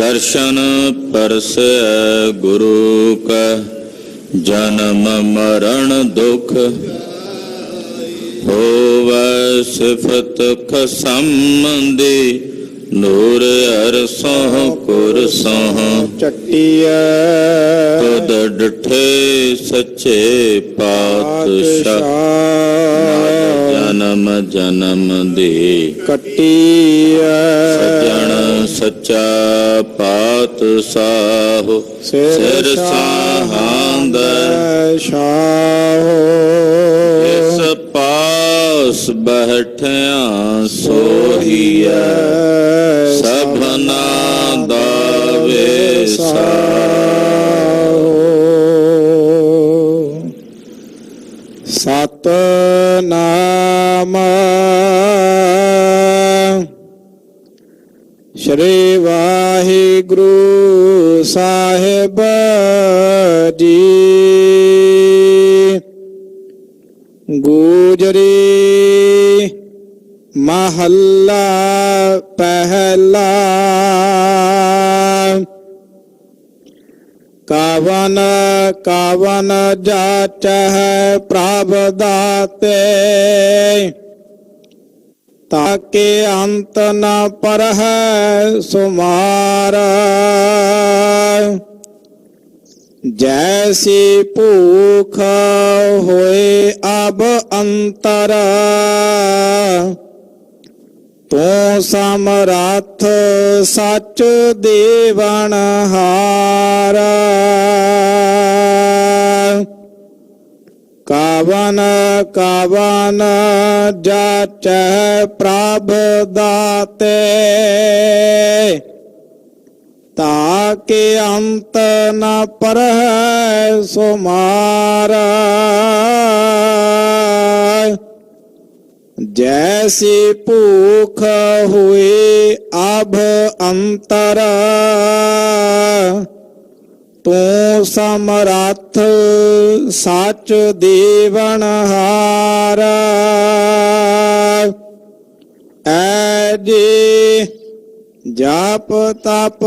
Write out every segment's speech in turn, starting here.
दर्शन परसै गुरु का, जन्म मरण दुख होवै सिफत खसंदी। नूर अरसों कुरसों चट्टिया तुद डिठे सच्चे पातशाह। जन्म जन्म दे कट्टिया सजन सच्चा पातशाह। सिर साहांद शाहो इस पास बैठिया सोहिया। सबना दा वेसा सतनाम श्री वाहिगुरु साहिब जी। गुजरी महला पहला। कावन कावन जाचह प्रभ दाते। ताके अंत न परह सुमारा। जैसी भूख होए अब अंतर। तो समरथ सच देवन हारा। कावन कावन जाचह प्रभ दाते। ताके अंत न परह सुमारा। जैसी भूख हुए अब अंतर। तू समरथ सच देवन हारा। ऐजे जाप तप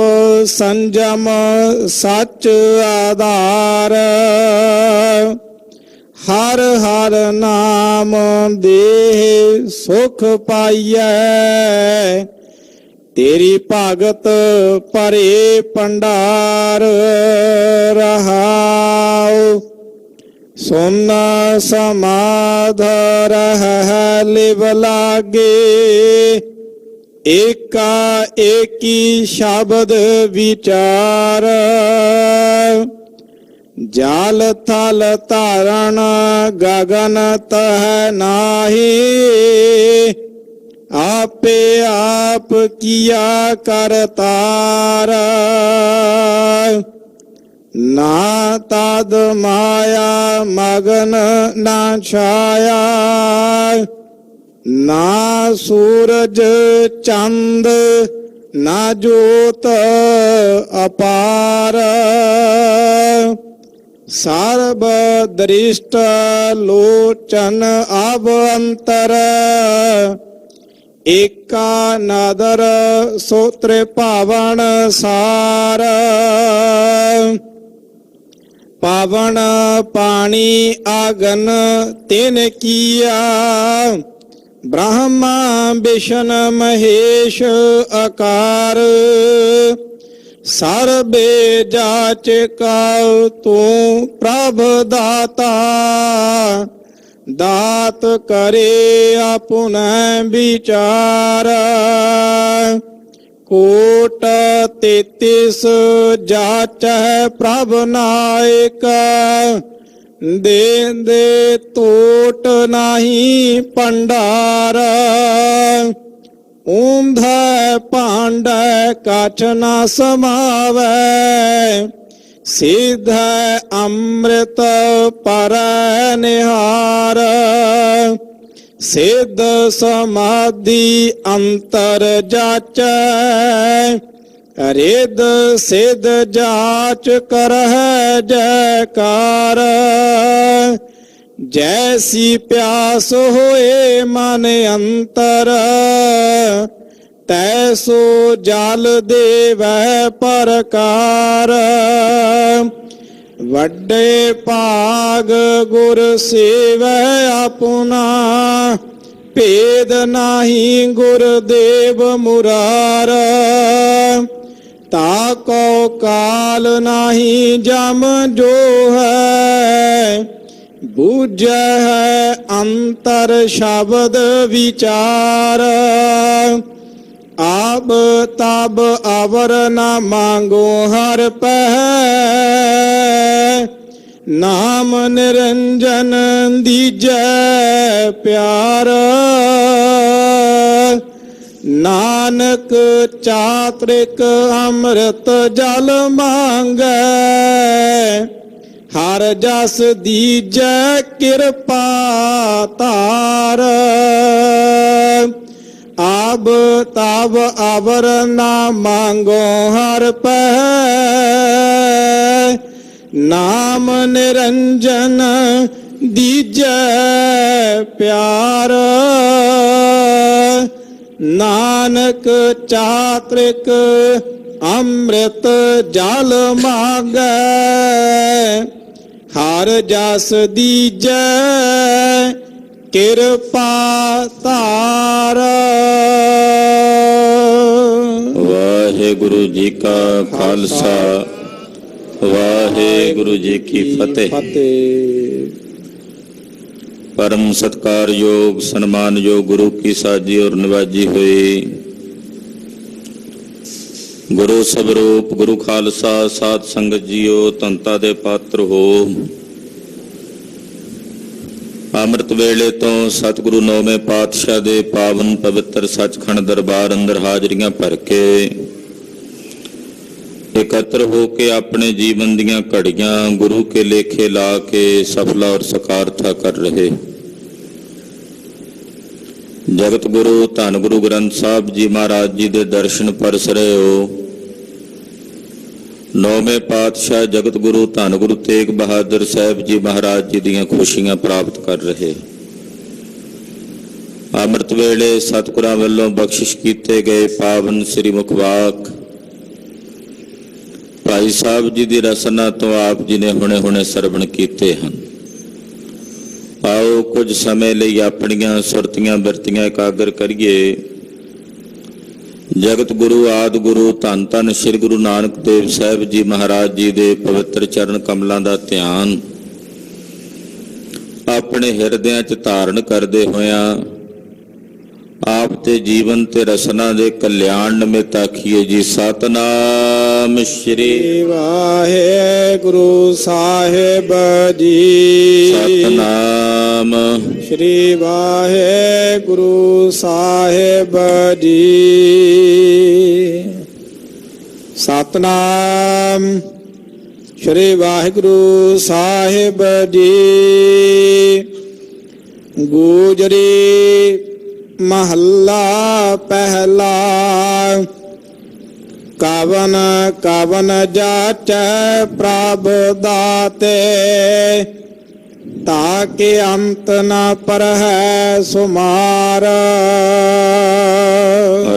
संजम सच आधार। हर हर नाम देह सुख पाइयै। तेरी भगत परे भंडार रहाओ। सुन समाध रह लिव लागे। एका एकी शब्द विचार। जाल थल धारण गगन तह नाही। आपे आप किया करतार। ना तद माया मगन ना छाया। ना सूरज चंद ना जोत अपार। सर्व दृष्ट लोचन अब अंतर। एका नदर सूत्र पावन सार। पावन पानी आगन तिन किया। ब्रह्मा विष्णु महेश आकार। सर्बे जाच काउ तू प्रभ दाता। दात करे अपुन विचार। कोट 33 जाचह प्रभ नायक। दे दे टोट नाही भंडार। ऊंध पांड कछ न समावै। सिद्ध अमृत पर निहार। सिद्ध समाधि अंतर जाचै। रिद सिद्ध जाच करह जयकार। जैसी प्यास होए मन अंतर। ਤੈਸੋ ਜਲ ਦੇਵੈ ਪ੍ਰਕਾਰ। ਵੱਡੇ ਭਾਗ ਗੁਰ ਸੇਵੈ ਆਪੁਨਾ, ਭੇਦ ਨਾਹੀ ਗੁਰਦੇਵ ਮੁਰਾਰ। ਤਾਕੋ ਕਾਲ ਨਾਹੀ ਜਮ ਜੋ ਹੈ, ਬੂਝੈ ਹੈ ਅੰਤਰ ਸ਼ਬਦ ਵਿਚਾਰ। ਆਬ ਤਬ ਅਵਰ ਨਾ ਮੰਗੋ ਹਰ ਪਹਿ, ਨਾਮ ਨਿਰੰਜਨ ਦੀਜੈ ਪਿਆਰ। ਨਾਨਕ ਚਾਤ੍ਰਿਕ ਅੰਮ੍ਰਿਤ ਜਲ ਮੰਗੈ, ਹਰ ਜਸ ਦੀਜੈ ਕਿਰਪਾ ਧਾਰ। ਆਬ ਤਬ ਅਵਰ ਨਾ ਮੰਗੋ ਹਰ ਪਹਿ, ਨਾਮ ਨਿਰੰਜਨ ਦੀਜੈ ਪਿਆਰ। ਨਾਨਕ ਚਾਤ੍ਰਿਕ ਅੰਮ੍ਰਿਤ ਜਲ ਮਾਗੈ, ਹਰ ਜਸ ਦੀਜੈ ਕਿਰਪਾ ਧਾਰ। ਵਾਹਿਗੁਰੂ ਜੀ ਕਾ ਖਾਲਸਾ, ਵਾਹਿਗੁਰੂ ਜੀ ਕੀ ਫਤਿਹ। परम सत्कार योग सन्मान योग गुरु की साजी और निवाजी हुई गुरु सबरूप गुरु खालसा साध संगत जियो तंता दे पात्र हो। अमृत वेले तो सतगुरु नौवें पातशाह दे पावन पवित्र सचखंड दरबार अंदर हाजरियां भर के एकत्र हो के अपने जीवन दियां घड़ियां गुरु के लेखे ला के सफला और सकारथा कर रहे जगत गुरु धन गुरु ग्रंथ साहब जी महाराज जी दे दर्शन परस रहे हो। नौवें पातशाह जगत गुरु धन गुरु तेग बहादुर साहब जी महाराज जी दियां खुशियां प्राप्त कर रहे। अमृत वेले सतगुरां वल्लों बख्शिश कीते गए पावन श्री मुखवाक भाई साहब जी की रसना तो आप जी ने हुणे हुणे सरवण कीते हैं। आओ कुछ समय लिए अपनियां सुरतियां बिरतियां एकागर करिए। जगत गुरु आदि गुरु धन धन श्री गुरु नानक देव साहब जी महाराज जी दे पवित्र चरण कमलों का ध्यान अपने हिरदियां च धारण करते होया आप ते जीवन ते रसना दे कल्याण निमित्त आखिए जी सतनाम श्री वाहेगुरु साहिब जी। सतनाम श्री वाहेगुरु साहिब जी। सतनाम श्री वाहेगुरु साहिब जी। गुजरी महला पहला। कवन कवन जाचै प्रभ दाते, ताके अंत न परहै सुमार।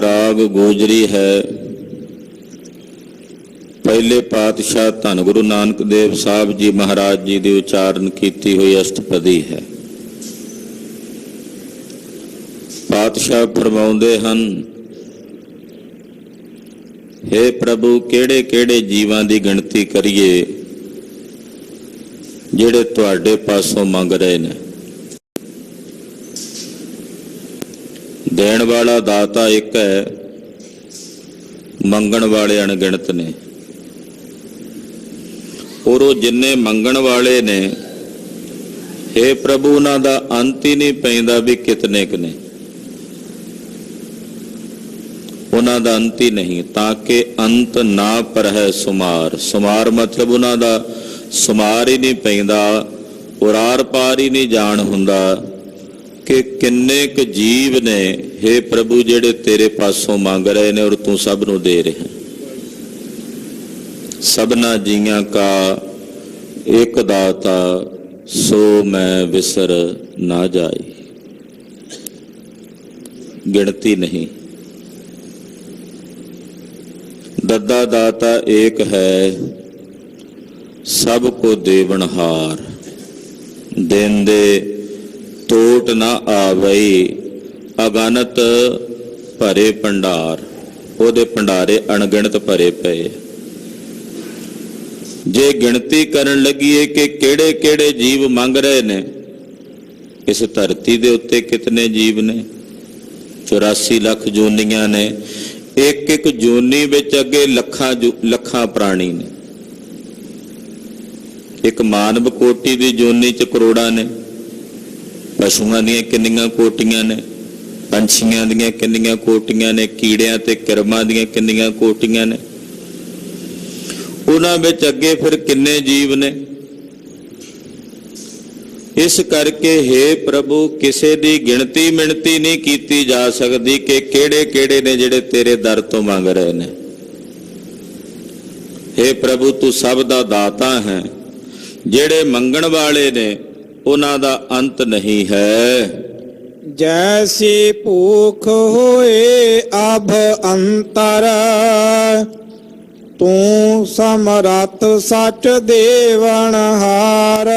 राग गोजरी है। पहले पातशाह धन गुरु नानक देव साहब जी महाराज जी की उचारण की हुई अष्टपदी है। पातशाह फरमाउंदे हन, हे प्रभु केड़े केड़े जीवां दी गिणती करिए जेड़े तुहाडे पासों मंग रहे ने। देण वाला दाता एक है, मंगण वाले अणगिणत ने। और वो जिन्ने मंगण वाले ने, हे प्रभु उन्हां दा अंत ही नहीं पैंदा भी कितने क ने, उन्हां दा अंत ही नहीं, ताकि अंत ना पर है सुमार। सुमार मतलब उन्हां दा सुमार ही नहीं पैंदा और आर पार ही नहीं जान हुंदा कि किन्ने क जीव ने हे प्रभु जेड़े तेरे पासों मांग रहे ने और तू सब नूं दे रहे हैं। सबना जियां का एक दाता सो मैं विसर ना जाई। गिणती नहीं। दद्दा दाता एक है, सब को देवनहार। देंदे टोट न आवई, अगनत भरे भंडार। ਉਹਦੇ ਭੰਡਾਰੇ ਅਣਗਿਣਤ ਭਰੇ ਪਏ। ਜੇ ਗਿਣਤੀ ਕਰਨ ਲੱਗੀਏ ਕਿ ਕਿਹੜੇ ਕਿਹੜੇ ਜੀਵ ਮੰਗ ਰਹੇ ਨੇ, ਇਸ ਧਰਤੀ ਦੇ ਉੱਤੇ ਕਿਤਨੇ ਜੀਵ ਨੇ? 84 ਲੱਖ ਜੂਨੀਆਂ ਨੇ। ਇੱਕ ਇੱਕ ਜੂਨੀ ਵਿੱਚ ਅੱਗੇ ਲੱਖਾਂ ਪ੍ਰਾਣੀ ਨੇ। ਇੱਕ ਮਾਨਵ ਕੋਟੀ ਦੀ ਜੂਨੀ 'ਚ ਕਰੋੜਾਂ ਨੇ। ਪਸ਼ੂਆਂ ਦੀਆਂ ਕਿੰਨੀਆਂ ਕੋਟੀਆਂ ਨੇ, ਪੰਛੀਆਂ ਦੀਆਂ ਕਿੰਨੀਆਂ ਕੋਟੀਆਂ ਨੇ, ਕੀੜਿਆਂ ਤੇ ਕਿਰਮਾਂ ਦੀਆਂ ਕਿੰਨੀਆਂ ਕੋਟੀਆਂ ਨੇ। ਉਹਨਾਂ ਵਿੱਚ ਅੱਗੇ ਫਿਰ ਕਿੰਨੇ ਜੀਵ ਨੇ। ਇਸ ਕਰਕੇ हे ਪ੍ਰਭੂ, ਕਿਸੇ ਦੀ ਗਿਣਤੀ ਮਿਣਤੀ ਨਹੀਂ ਕੀਤੀ ਜਾ ਸਕਦੀ ਕਿ ਕਿਹੜੇ ਕਿਹੜੇ ਨੇ ਜਿਹੜੇ ਤੇਰੇ ਦਰ ਤੋਂ ਮੰਗ ਰਹੇ ਨੇ। हे ਪ੍ਰਭੂ, ਤੂੰ ਸਭ ਦਾ ਦਾਤਾ ਹੈ। ਜਿਹੜੇ ਮੰਗਣ ਵਾਲੇ ਨੇ ਉਹਨਾਂ ਦਾ ਅੰਤ ਨਹੀਂ ਹੈ। जैसी भूख होए अब अंतर, तू समरथ सच देवनहार।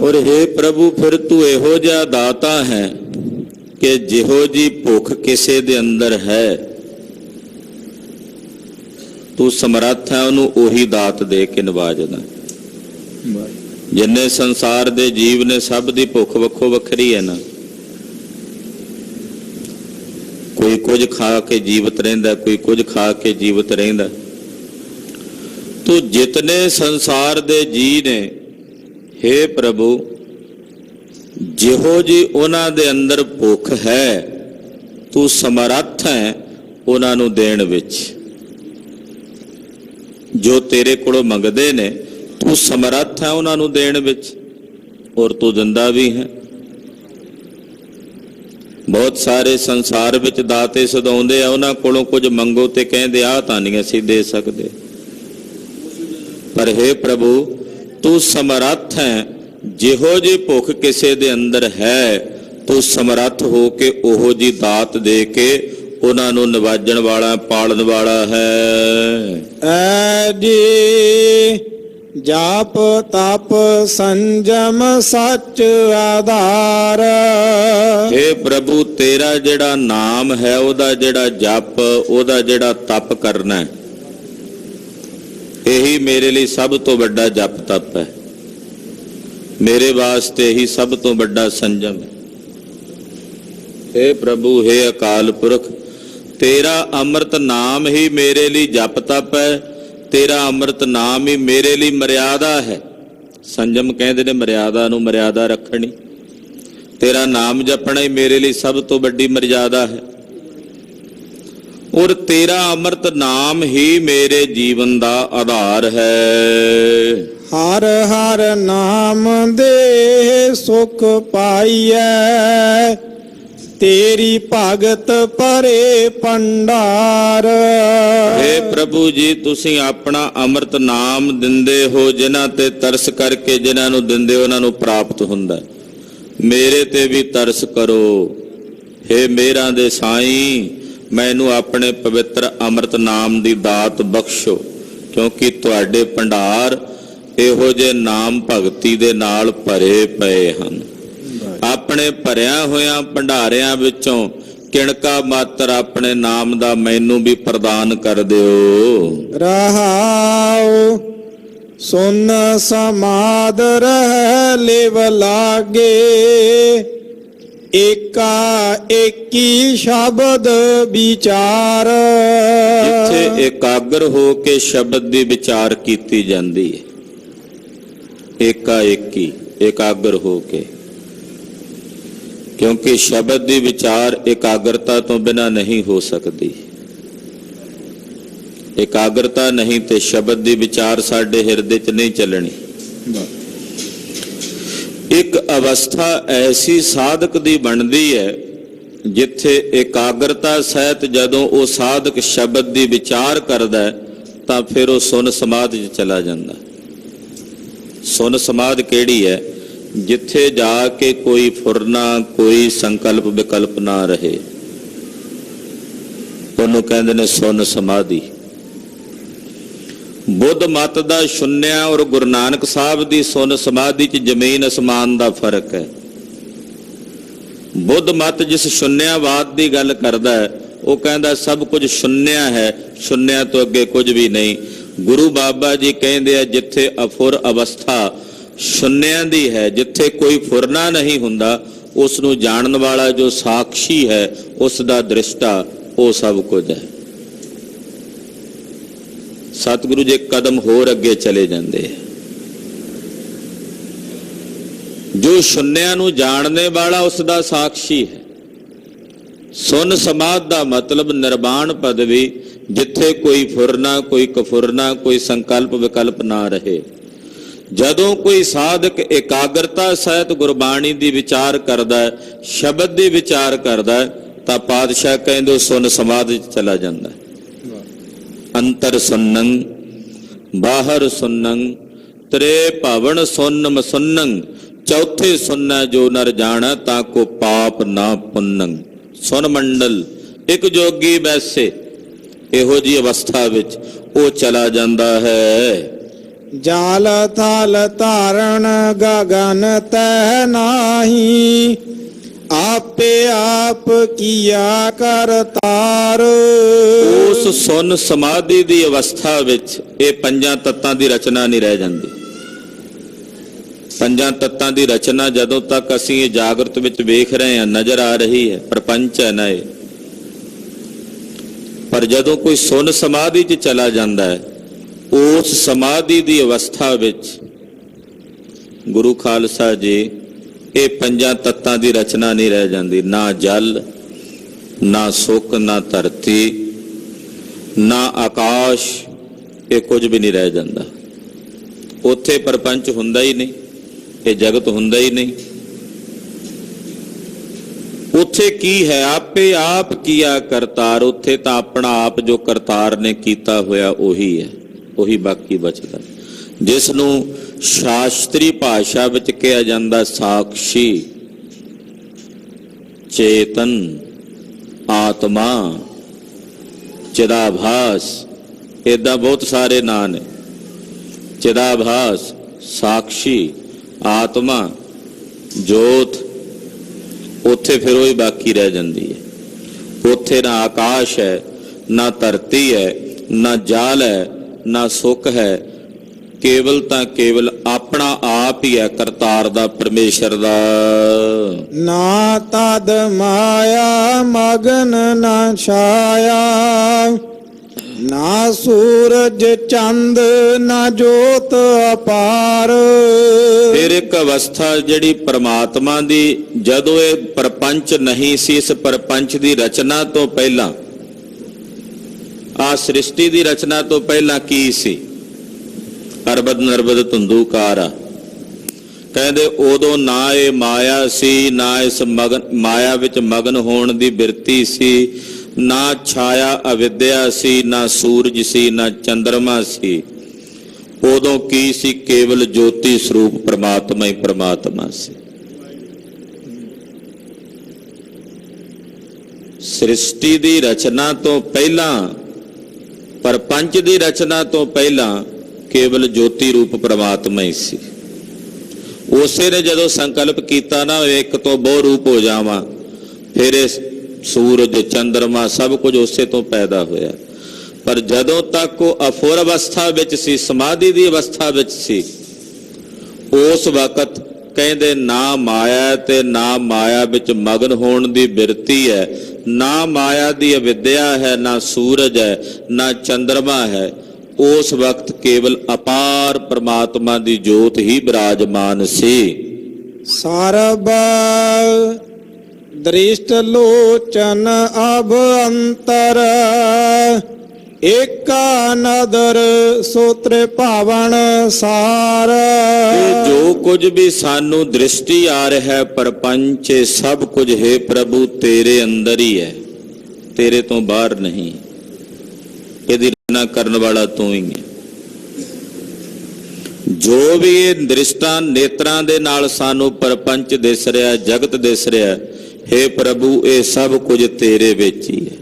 और हे प्रभु, फिर तू ਇਹੋ ਜਿਹਾ ਦਾਤਾ ਹੈ ਕਿ ਜਿਹੋ ਜੀ ਭੁੱਖ ਕਿਸੇ ਦੇ ਅੰਦਰ ਹੈ, ਤੂੰ ਸਮਰੱਥ ਹੈ ਉਹਨੂੰ ਉਹੀ ਦਾਤ ਦੇ ਕੇ ਨਵਾਜਦਾ। ਜਿੰਨੇ ਸੰਸਾਰ ਦੇ ਜੀਵ ਨੇ, ਸਭ ਦੀ ਭੁੱਖ ਵੱਖੋ ਵੱਖਰੀ ਹੈ ਨਾ। ਕੋਈ ਕੁਝ ਖਾ ਕੇ ਜੀਵਤ ਰਹਿੰਦਾ, ਕੋਈ ਕੁਝ ਖਾ ਕੇ ਜੀਵਤ ਰਹਿੰਦਾ। ਤੂੰ ਜਿਤਨੇ ਸੰਸਾਰ ਦੇ ਜੀ ਨੇ, हे ਪ੍ਰਭੂ, ਜਿਹੋ ਜੀ ਉਹਨਾਂ ਦੇ ਅੰਦਰ ਭੁੱਖ ਹੈ, ਤੂੰ ਸਮਰੱਥ ਹੈ ਉਹਨਾਂ ਨੂੰ ਦੇਣ ਵਿੱਚ। ਜੋ ਤੇਰੇ ਕੋਲੋਂ ਮੰਗਦੇ ਨੇ, ਤੂੰ ਸਮਰੱਥ ਹੈ ਉਹਨਾਂ ਨੂੰ ਦੇਣ ਵਿੱਚ, ਔਰ ਤੂੰ ਦਿੰਦਾ ਵੀ ਹੈ। ਬਹੁਤ ਸਾਰੇ ਸੰਸਾਰ ਵਿੱਚ ਦਾਤੇ ਸਦਾਉਂਦੇ ਆ, ਉਹਨਾਂ ਕੋਲੋਂ ਕੁਝ ਮੰਗੋ ਤੇ ਕਹਿੰਦੇ ਆਹ ਤਾਂ ਨਹੀਂ ਅਸੀਂ ਦੇ ਸਕਦੇ। ਪਰ हे ਪ੍ਰਭੂ, ਤੂੰ ਸਮਰੱਥ ਹੈ। ਜਿਹੋ ਜੀ ਭੁੱਖ ਕਿਸੇ ਦੇ ਅੰਦਰ ਹੈ, ਤੂੰ ਸਮਰੱਥ ਹੋ ਕੇ ਉਹੋ ਜੀ ਦਾਤ ਦੇ ਕੇ ਉਹਨਾਂ ਨੂੰ ਨਿਵਾਜਣ ਵਾਲਾ, ਪਾਲਣ ਵਾਲਾ ਹੈ। ਐਜੀ ਜਾਪ ਤਪ ਸੰਜਮ ਸੱਚ ਆਧਾਰ। हे ਪ੍ਰਭੂ, ਤੇਰਾ ਜਿਹੜਾ ਨਾਮ ਹੈ, ਉਹਦਾ ਜਿਹੜਾ ਜਪ, ਉਹਦਾ ਜਿਹੜਾ ਤਪ ਕਰਨਾ ਹੈ, ਇਹੀ ਮੇਰੇ ਲਈ ਸਭ ਤੋਂ ਵੱਡਾ ਜਪ ਤਪ ਹੈ। ਮੇਰੇ ਵਾਸਤੇ ਇਹੀ ਸਭ ਤੋਂ ਵੱਡਾ ਸੰਜਮ ਹੈ। हे ਪ੍ਰਭੂ, हे ਅਕਾਲ ਪੁਰਖ, ਤੇਰਾ ਅੰਮ੍ਰਿਤ ਨਾਮ ਹੀ ਮੇਰੇ ਲਈ ਜਪ ਤਪ ਹੈ। ਤੇਰਾ ਅੰਮ੍ਰਿਤ ਨਾਮ ਹੀ ਮੇਰੇ ਲਈ ਮਰਿਆਦਾ ਹੈ। ਸੰਜਮ ਕਹਿੰਦੇ ਨੇ ਮਰਿਆਦਾ ਨੂੰ, ਮਰਿਆਦਾ ਰੱਖਣੀ। ਤੇਰਾ ਨਾਮ ਜਪਣਾ ਹੀ ਮੇਰੇ ਲਈ ਸਭ ਤੋਂ ਵੱਡੀ ਮਰਿਆਦਾ ਹੈ। ਔਰ ਤੇਰਾ ਅੰਮ੍ਰਿਤ ਨਾਮ ਹੀ ਮੇਰੇ ਜੀਵਨ ਦਾ ਆਧਾਰ ਹੈ। ਹਰ ਹਰ ਨਾਮ ਦੇ ਸੁਖ ਪਾਈਐ, ਤੇਰੀ ਭਗਤ ਭਰੇ ਭੰਡਾਰ। हे ਪ੍ਰਭੂ ਜੀ, ਤੁਸੀਂ ਆਪਣਾ ਅੰਮ੍ਰਿਤ ਨਾਮ ਦਿੰਦੇ ਹੋ। ਜਿਨ੍ਹਾਂ ਤੇ ਤਰਸ ਕਰਕੇ ਜਿਨ੍ਹਾਂ ਨੂੰ ਦਿੰਦੇ ਉਹਨਾਂ ਨੂੰ ਪ੍ਰਾਪਤ ਹੁੰਦਾ। ਮੇਰੇ ਤੇ ਵੀ ਤਰਸ ਕਰੋ। हे ਮੇਰਾ ਦੇ ਸਾਈਂ, ਮੈਨੂੰ ਆਪਣੇ ਪਵਿੱਤਰ ਅੰਮ੍ਰਿਤ ਨਾਮ ਦੀ ਦਾਤ ਬਖਸ਼ੋ, ਕਿਉਂਕਿ ਤੁਹਾਡੇ ਭੰਡਾਰ ਇਹੋ ਜਿਹੇ ਨਾਮ ਭਗਤੀ ਦੇ ਨਾਲ ਭਰੇ ਪਏ ਹਨ। ਆਪਣੇ ਭਰਿਆ ਹੋਇਆਂ ਭੰਡਾਰਿਆਂ ਵਿੱਚੋਂ ਕਿਣਕਾ ਮਾਤਰ ਆਪਣੇ ਨਾਮ ਦਾ ਮੈਨੂੰ ਵੀ ਪ੍ਰਦਾਨ ਕਰ ਦਿਓ। ਰਹਾਉ ਸੁਨ ਸਮਾਦ ਰਹਿ ਲਿਵ ਲਾਗੇ, ਏਕਾ ਏਕੀ ਸ਼ਬਦ ਵਿਚਾਰ। ਜਿੱਥੇ ਇਕਾਗਰ ਹੋ ਕੇ ਸ਼ਬਦ ਦੀ ਵਿਚਾਰ ਕੀਤੀ ਜਾਂਦੀ ਹੈ, ਏਕਾ ਏਕੀ, ਇਕਾਗਰ ਹੋ ਕੇ, ਕਿਉਂਕਿ ਸ਼ਬਦ ਦੀ ਵਿਚਾਰ ਇਕਾਗਰਤਾ ਤੋਂ ਬਿਨਾਂ ਨਹੀਂ ਹੋ ਸਕਦੀ। ਇਕਾਗਰਤਾ ਨਹੀਂ ਤੇ ਸ਼ਬਦ ਦੀ ਵਿਚਾਰ ਸਾਡੇ ਹਿਰਦੇ 'ਚ ਨਹੀਂ ਚੱਲਣੀ। ਇੱਕ ਅਵਸਥਾ ਐਸੀ ਸਾਧਕ ਦੀ ਬਣਦੀ ਹੈ ਜਿੱਥੇ ਇਕਾਗਰਤਾ ਸਹਿਤ ਜਦੋਂ ਉਹ ਸਾਧਕ ਸ਼ਬਦ ਦੀ ਵਿਚਾਰ ਕਰਦਾ ਤਾਂ ਫਿਰ ਉਹ ਸੁਨ ਸਮਾਧ 'ਚ ਚਲਾ ਜਾਂਦਾ। ਸੁਨ ਸਮਾਧ ਕਿਹੜੀ ਹੈ? ਜਿੱਥੇ ਜਾ ਕੇ ਕੋਈ ਫੁਰਨਾ, ਕੋਈ ਸੰਕਲਪ ਵਿਕਲਪ ਨਾ ਰਹੇ, ਉਹਨੂੰ ਕਹਿੰਦੇ ਨੇ ਸੁਨ ਸਮਾਧੀ। ਬੁੱਧ ਮਤ ਦਾ ਸੁਣਿਆ ਔਰ ਗੁਰੂ ਨਾਨਕ ਸਾਹਿਬ ਦੀ ਸੁਣ ਸਮਾਧੀ 'ਚ ਜ਼ਮੀਨ ਅਸਮਾਨ ਦਾ ਫਰਕ ਹੈ। ਬੁੱਧ ਮਤ ਜਿਸ ਸ਼ੁਨਿਆਵਾਦ ਦੀ ਗੱਲ ਕਰਦਾ ਹੈ, ਉਹ ਕਹਿੰਦਾ ਸਭ ਕੁਝ ਸ਼ੁਨਿਆ ਹੈ, ਸ਼ੁਨਿਆ ਤੋਂ ਅੱਗੇ ਕੁਝ ਵੀ ਨਹੀਂ। ਗੁਰੂ ਬਾਬਾ ਜੀ ਕਹਿੰਦੇ ਆ ਜਿੱਥੇ ਅਫੁਰ ਅਵਸਥਾ ਸ਼ੁਨਿਆਂ ਦੀ ਹੈ, ਜਿੱਥੇ ਕੋਈ ਫੁਰਨਾ ਨਹੀਂ ਹੁੰਦਾ, ਉਸ ਨੂੰ ਜਾਣਨ ਵਾਲਾ ਜੋ ਸਾਖਸ਼ੀ ਹੈ, ਉਸ ਦਾ ਦ੍ਰਿਸ਼ਟਾ, ਉਹ ਸਭ ਕੁਝ ਹੈ। ਸਤਿਗੁਰੂ ਜੀ ਕਦਮ ਹੋਰ ਅੱਗੇ ਚਲੇ ਜਾਂਦੇ ਹੈ। ਜੋ ਸ਼ੁਨਿਆਂ ਨੂੰ ਜਾਣਨੇ ਵਾਲਾ ਉਸ ਦਾ ਸਾਖਸ਼ੀ ਹੈ। ਸੁਨ ਸਮਾਧ ਦਾ ਮਤਲਬ ਨਿਰਵਾਣ ਪਦਵੀ, ਜਿੱਥੇ ਕੋਈ ਫੁਰਨਾ, ਕੋਈ ਕਫੁਰਨਾ, ਕੋਈ ਸੰਕਲਪ ਵਿਕਲਪ ਨਾ ਰਹੇ। ਜਦੋਂ ਕੋਈ ਸਾਧਕ ਇਕਾਗਰਤਾ ਸਹਿਤ ਗੁਰਬਾਣੀ ਦੀ ਵਿਚਾਰ ਕਰਦਾ ਹੈ, ਸ਼ਬਦ ਦੀ ਵਿਚਾਰ ਕਰਦਾ ਹੈ, ਤਾਂ ਪਾਤਸ਼ਾਹ ਕਹਿੰਦੇ ਸੁਨ ਸਮਾਧ ਵਿੱਚ ਚਲਾ ਜਾਂਦਾ ਹੈ। ਅੰਤਰ ਸੁਨੰ ਬਾਹਰ ਸੁਨੰ ਤ੍ਰੇ ਭਵਨ ਸੁਨਮ ਸੁਨੰ ਚੌਥੇ ਸੁਨਣਾ ਜੋ ਨਰ ਜਾਣਾ ਤਾਂ ਕੋ ਪਾਪ ਨਾ ਪੁੰਨੰ। ਸੁਨ ਮੰਡਲ ਇੱਕ ਜੋਗੀ ਵੈਸੇ ਇਹੋ ਜੀ ਅਵਸਥਾ ਵਿੱਚ ਉਹ ਚਲਾ ਜਾਂਦਾ ਹੈ। ਜਾਲ ਥਲ ਧਾਰਨ ਗਗਨ ਤੈ ਨਾਹੀ, ਆਪੇ ਆਪ ਕੀਆ ਕਰਤਾਰ। ਉਸ ਸੁਨ ਸਮਾਧੀ ਦੀ ਅਵਸਥਾ ਵਿੱਚ ਇਹ ਪੰਜਾਂ ਤੱਤਾਂ ਦੀ ਰਚਨਾ ਨਹੀਂ ਰਹਿ ਜਾਂਦੀ। ਪੰਜਾਂ ਤੱਤਾਂ ਦੀ ਰਚਨਾ ਜਦੋਂ ਤੱਕ ਅਸੀਂ ਇਹ ਜਾਗਰਤ ਵਿੱਚ ਵੇਖ ਰਹੇ ਹਾਂ, ਨਜ਼ਰ ਆ ਰਹੀ ਹੈ, ਪ੍ਰਪੰਚ ਹੈ ਨਾ ਇਹ। ਪਰ ਜਦੋਂ ਕੋਈ ਸੁਨ ਸਮਾਧੀ 'ਚ ਚਲਾ ਜਾਂਦਾ ਹੈ, ਉਸ ਸਮਾਧੀ ਦੀ ਅਵਸਥਾ ਵਿੱਚ ਗੁਰੂ ਖਾਲਸਾ ਜੀ ਇਹ ਪੰਜਾਂ ਤੱਤਾਂ ਦੀ ਰਚਨਾ ਨਹੀਂ ਰਹਿ ਜਾਂਦੀ। ਨਾ ਜਲ, ਨਾ ਸੁੱਕ, ਨਾ ਧਰਤੀ, ਨਾ ਆਕਾਸ਼, ਇਹ ਕੁਝ ਵੀ ਨਹੀਂ ਰਹਿ ਜਾਂਦਾ। ਉੱਥੇ ਪ੍ਰਪੰਚ ਹੁੰਦਾ ਹੀ ਨਹੀਂ, ਇਹ ਜਗਤ ਹੁੰਦਾ ਹੀ ਨਹੀਂ। ਉੱਥੇ ਕੀ ਹੈ? ਆਪੇ ਆਪ ਕੀਆ ਕਰਤਾਰ। ਉੱਥੇ ਤਾਂ ਆਪਣਾ ਆਪ ਜੋ ਕਰਤਾਰ ਨੇ ਕੀਤਾ ਹੋਇਆ ਉਹੀ ਹੈ, ਉਹੀ ਬਾਕੀ ਬਚਦਾ, ਜਿਸ ਨੂੰ ਸ਼ਾਸਤਰੀ ਭਾਸ਼ਾ ਵਿੱਚ ਕਿਹਾ ਜਾਂਦਾ ਸਾਖਸ਼ੀ, ਚੇਤਨ, ਆਤਮਾ, ਚਿਦਾਭਾਸ, ਏਦਾਂ ਬਹੁਤ ਸਾਰੇ ਨਾਂ ਨੇ। ਚਿਦਾਭਾਸ, ਸਾਖਸ਼ੀ, ਆਤਮਾ, ਜੋਤ, ਉੱਥੇ ਫਿਰ ਉਹ ਹੀ ਬਾਕੀ ਰਹਿ ਜਾਂਦੀ ਹੈ। ਉੱਥੇ ਨਾ ਆਕਾਸ਼ ਹੈ, ਨਾ ਧਰਤੀ ਹੈ, ਨਾ ਜਾਲ ਹੈ, ਨਾ ਸੁੱਖ ਹੈ। ਕੇਵਲ ਤਾਂ ਕੇਵਲ ਆਪਣਾ ਆਪ ਹੀ ਹੈ, ਕਰਤਾਰ ਦਾ, ਪਰਮੇਸ਼ਰ ਦਾ। ਨਾ ਤਦ ਮਾਇਆ ਮਗਨ ਨਾ ਛਾਇਆ, ਨਾ ਸੂਰਜ ਚੰਦ ਨਾ ਜੋਤ ਅਪਾਰ। ਫਿਰ ਇੱਕ ਅਵਸਥਾ ਜਿਹੜੀ ਪਰਮਾਤਮਾ ਦੀ, ਜਦੋਂ ਇਹ ਪ੍ਰਪੰਚ ਨਹੀਂ ਸੀ, ਇਸ ਪ੍ਰਪੰਚ ਦੀ ਰਚਨਾ ਤੋਂ ਪਹਿਲਾਂ, ਆ ਸ੍ਰਿਸ਼ਟੀ ਦੀ ਰਚਨਾ ਤੋਂ ਪਹਿਲਾਂ ਕੀ ਸੀ? ਅਰਬਦ ਨਰਬਦ ਧੁੰਦੂਕਾਰਾ। ਕਹਿੰਦੇ ਉਦੋਂ ਨਾ ਇਹ ਮਾਇਆ ਸੀ, ਨਾ ਇਸ ਮਾਇਆ ਵਿੱਚ ਮਗਨ ਹੋਣ ਦੀ ਬਿਰਤੀ ਸੀ, ਨਾ ਛਾਇਆ ਅਵਿਦਿਆ ਸੀ, ਨਾ ਸੂਰਜ ਸੀ, ਨਾ ਚੰਦਰਮਾ ਸੀ। ਉਦੋਂ ਕੀ ਸੀ? ਕੇਵਲ ਜੋਤੀ ਸਰੂਪ ਪ੍ਰਮਾਤਮਾ ਹੀ ਪ੍ਰਮਾਤਮਾ ਸੀ। ਸ੍ਰਿਸ਼ਟੀ ਦੀ ਰਚਨਾ ਤੋਂ ਪਹਿਲਾਂ, ਪ੍ਰਪੰਚ ਦੀ ਰਚਨਾ ਤੋਂ ਪਹਿਲਾਂ ਕੇਵਲ ਜੋਤੀ ਰੂਪ ਪ੍ਰਮਾਤਮਾ ਹੀ ਸੀ। ਉਸੇ ਨੇ ਜਦੋਂ ਸੰਕਲਪ ਕੀਤਾ ਨਾ, ਇੱਕ ਤੋਂ ਬਹੁ ਰੂਪ ਹੋ ਜਾਵਾਂ, ਫਿਰ ਇਹ ਸੂਰਜ, ਚੰਦਰਮਾ ਸਭ ਕੁਝ ਉਸੇ ਤੋਂ ਪੈਦਾ ਹੋਇਆ। ਪਰ ਜਦੋਂ ਤੱਕ ਉਹ ਅਫੁਰ ਅਵਸਥਾ ਵਿੱਚ ਸੀ, ਸਮਾਧੀ ਦੀ ਅਵਸਥਾ ਵਿੱਚ ਸੀ, ਉਸ ਵਕਤ ਕਹਿੰਦੇ ਨਾ ਮਾਇਆ ਤੇ ਨਾ ਮਾਇਆ ਵਿੱਚ ਮਗਨ ਹੋਣ ਦੀ ਬਿਰਤੀ ਹੈ, ਨਾ ਮਾਇਆ ਦੀ ਅਵਿਦਿਆ ਹੈ, ਨਾ ਸੂਰਜ ਹੈ, ਨਾ ਚੰਦਰਮਾ ਹੈ। ਉਸ ਵਕਤ ਕੇਵਲ ਅਪਾਰ ਪ੍ਰਮਾਤਮਾ ਦੀ ਜੋਤ ਹੀ ਬਿਰਾਜਮਾਨ ਸੀ। ਸਰਬ ਦ੍ਰਿਸ਼ਟ ਲੋਚਨ ਅਬ ਅੰਤਰ, ਏਕਾ ਨਦਰ ਸੋਤਰੇ ਭਾਵਨ ਸਾਰ। ਜੋ ਕੁਝ ਵੀ ਸਾਨੂੰ ਦ੍ਰਿਸ਼ਟੀ ਆ ਰਿਹਾ ਹੈ, ਪ੍ਰਪੰਚ ਸਭ ਕੁਝ ਹੈ ਪ੍ਰਭੂ ਤੇਰੇ ਅੰਦਰ ਹੀ ਹੈ, ਤੇਰੇ ਤੋਂ ਬਾਹਰ ਨਹੀਂ। ਇਹਦੀ ਰਚਨਾ ਕਰਨ ਵਾਲਾ ਤੂੰ ਹੀ ਹੈ। ਜੋ ਵੀ ਇਹ ਦ੍ਰਿਸ਼ਟਾਂ ਨੇਤਰਾਂ ਦੇ ਨਾਲ ਸਾਨੂੰ ਪ੍ਰਪੰਚ ਦਿਸ ਰਿਹਾ, ਜਗਤ ਦਿਸ ਰਿਹਾ, ਹੇ ਪ੍ਰਭੂ ਇਹ ਸਭ ਕੁਝ ਤੇਰੇ ਵਿੱਚ ਹੀ ਹੈ।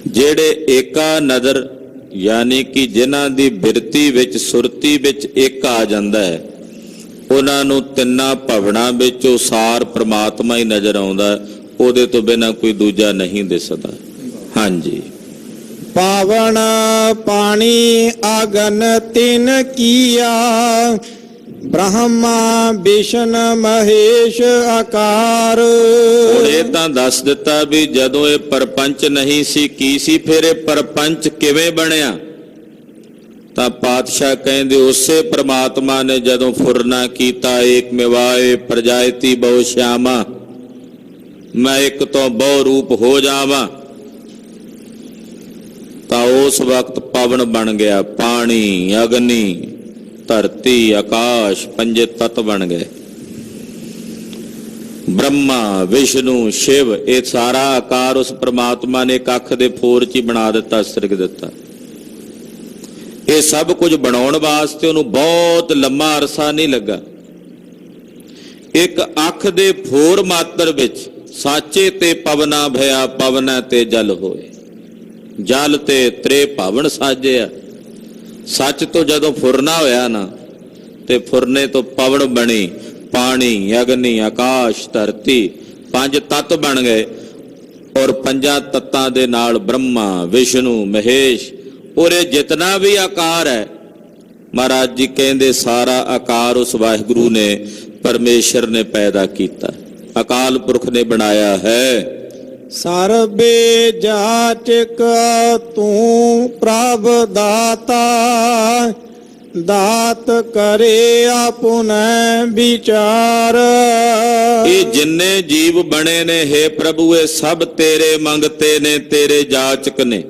ਜਿਹੜੇ ਏਕਾ ਨਦਰ ਯਾਨੀ ਕਿ ਜਿਨ੍ਹਾਂ ਦੀ ਬਿਰਤੀ ਵਿੱਚ ਸੁਰਤੀ ਵਿੱਚ ਇੱਕ ਆ ਜਾਂਦਾ ਹੈ, ਉਹਨਾਂ ਨੂੰ ਤਿੰਨਾਂ ਭਵਨਾਂ ਵਿੱਚੋਂ ਸਾਰ ਪ੍ਰਮਾਤਮਾ ਹੀ ਨਜ਼ਰ ਆਉਂਦਾ, ਉਹਦੇ ਤੋਂ ਬਿਨਾਂ ਕੋਈ ਦੂਜਾ ਨਹੀਂ ਦਿਸਦਾ। ਹਾਂਜੀ। ਪਾਵਨ ਪਾਣੀ ਆਗਨ ਤਿਨ ਕੀਆ, ਬ੍ਰਹਮਾ ਵਿਸ਼ਨ ਮਹੇਸ਼ ਆਕਾਰ। ਹੁਣ ਇਹ ਤਾਂ ਦੱਸ ਦਿੱਤਾ ਵੀ ਜਦੋਂ ਇਹ ਪਰਪੰਚ ਨਹੀਂ ਸੀ ਕੀ ਸੀ, ਫਿਰ ਇਹ ਪਰਪੰਚ ਕਿਵੇਂ ਬਣਿਆ? ਤਾਂ ਪਾਤਸ਼ਾਹ ਕਹਿੰਦੇ ਉਸੇ ਪ੍ਰਮਾਤਮਾ ਨੇ ਜਦੋਂ ਫੁਰਨਾ ਕੀਤਾ, ਏਕ ਮਿਵਾਏ ਪ੍ਰਜਾਇਤੀ ਬਹੁ ਸ਼ਿਆਮਾ, ਮੈਂ ਇੱਕ ਤੋਂ ਬਹੁ ਰੂਪ ਹੋ ਜਾਵਾਂ, ਤਾਂ ਉਸ ਵਕਤ ਪਵਨ ਬਣ ਗਿਆ। ਪਾਣੀ, ਅਗਨੀ, ਧਰਤੀ, ਆਕਾਸ਼, ਪੰਜੇ ਤੱਤ ਬਣ ਗਏ। ਬ੍ਰਹਮਾ, ਵਿਸ਼ਨੂੰ, ਸ਼ਿਵ, ਇਹ ਸਾਰਾ ਆਕਾਰ ਉਸ ਪ੍ਰਮਾਤਮਾ ਨੇ ਇੱਕ ਅੱਖ ਦੇ ਫੋਰ 'ਚ ਹੀ ਬਣਾ ਦਿੱਤਾ, ਸਿਰਕ ਦਿੱਤਾ। ਇਹ ਸਭ ਕੁਝ ਬਣਾਉਣ ਵਾਸਤੇ ਉਹਨੂੰ ਬਹੁਤ ਲੰਮਾ ਅਰਸਾ ਨਹੀਂ ਲੱਗਾ। ਇੱਕ ਅੱਖ ਦੇ ਫੋਰ ਮਾਤਰ ਵਿੱਚ ਸਾਚੇ ਤੇ ਪਵਨਾ ਭਇਆ, ਪਵਨਾ ਤੇ ਜਲ ਹੋਏ, ਜਲ ਤੇ ਤ੍ਰੇ ਭਵਨ ਸਾਜਿਆ। ਸੱਚ ਤੋਂ ਜਦੋਂ ਫੁਰਨਾ ਹੋਇਆ ਨਾ, ਤੇ ਫੁਰਨੇ ਤੋਂ ਪਵਨ ਬਣੀ, ਪਾਣੀ, ਅਗਨੀ, ਆਕਾਸ਼, ਧਰਤੀ, ਪੰਜ ਤੱਤ ਬਣ ਗਏ। ਔਰ ਪੰਜਾਂ ਤੱਤਾਂ ਦੇ ਨਾਲ ਬ੍ਰਹਮਾ, ਵਿਸ਼ਨੂੰ, ਮਹੇਸ਼, ਔਰ ਇਹ ਜਿਤਨਾ ਵੀ ਆਕਾਰ ਹੈ, ਮਹਾਰਾਜ ਜੀ ਕਹਿੰਦੇ ਸਾਰਾ ਆਕਾਰ ਉਸ ਵਾਹਿਗੁਰੂ ਨੇ, ਪਰਮੇਸ਼ਰ ਨੇ ਪੈਦਾ ਕੀਤਾ, ਅਕਾਲ ਪੁਰਖ ਨੇ ਬਣਾਇਆ ਹੈ। ਸਰਬੇ ਜਾਚਕ ਤੂੰ ਪ੍ਰਭ ਦਾਤਾ, ਦਾਤ ਕਰੇ ਆਪੁਨੈ ਵਿਚਾਰ। ਇਹ ਜਿੰਨੇ ਜੀਵ ਬਣੇ ਨੇ ਹੇ ਪ੍ਰਭੂ, ਇਹ ਸਭ ਤੇਰੇ ਮੰਗਤੇ ਨੇ, ਤੇਰੇ ਜਾਚਕ ਨੇ।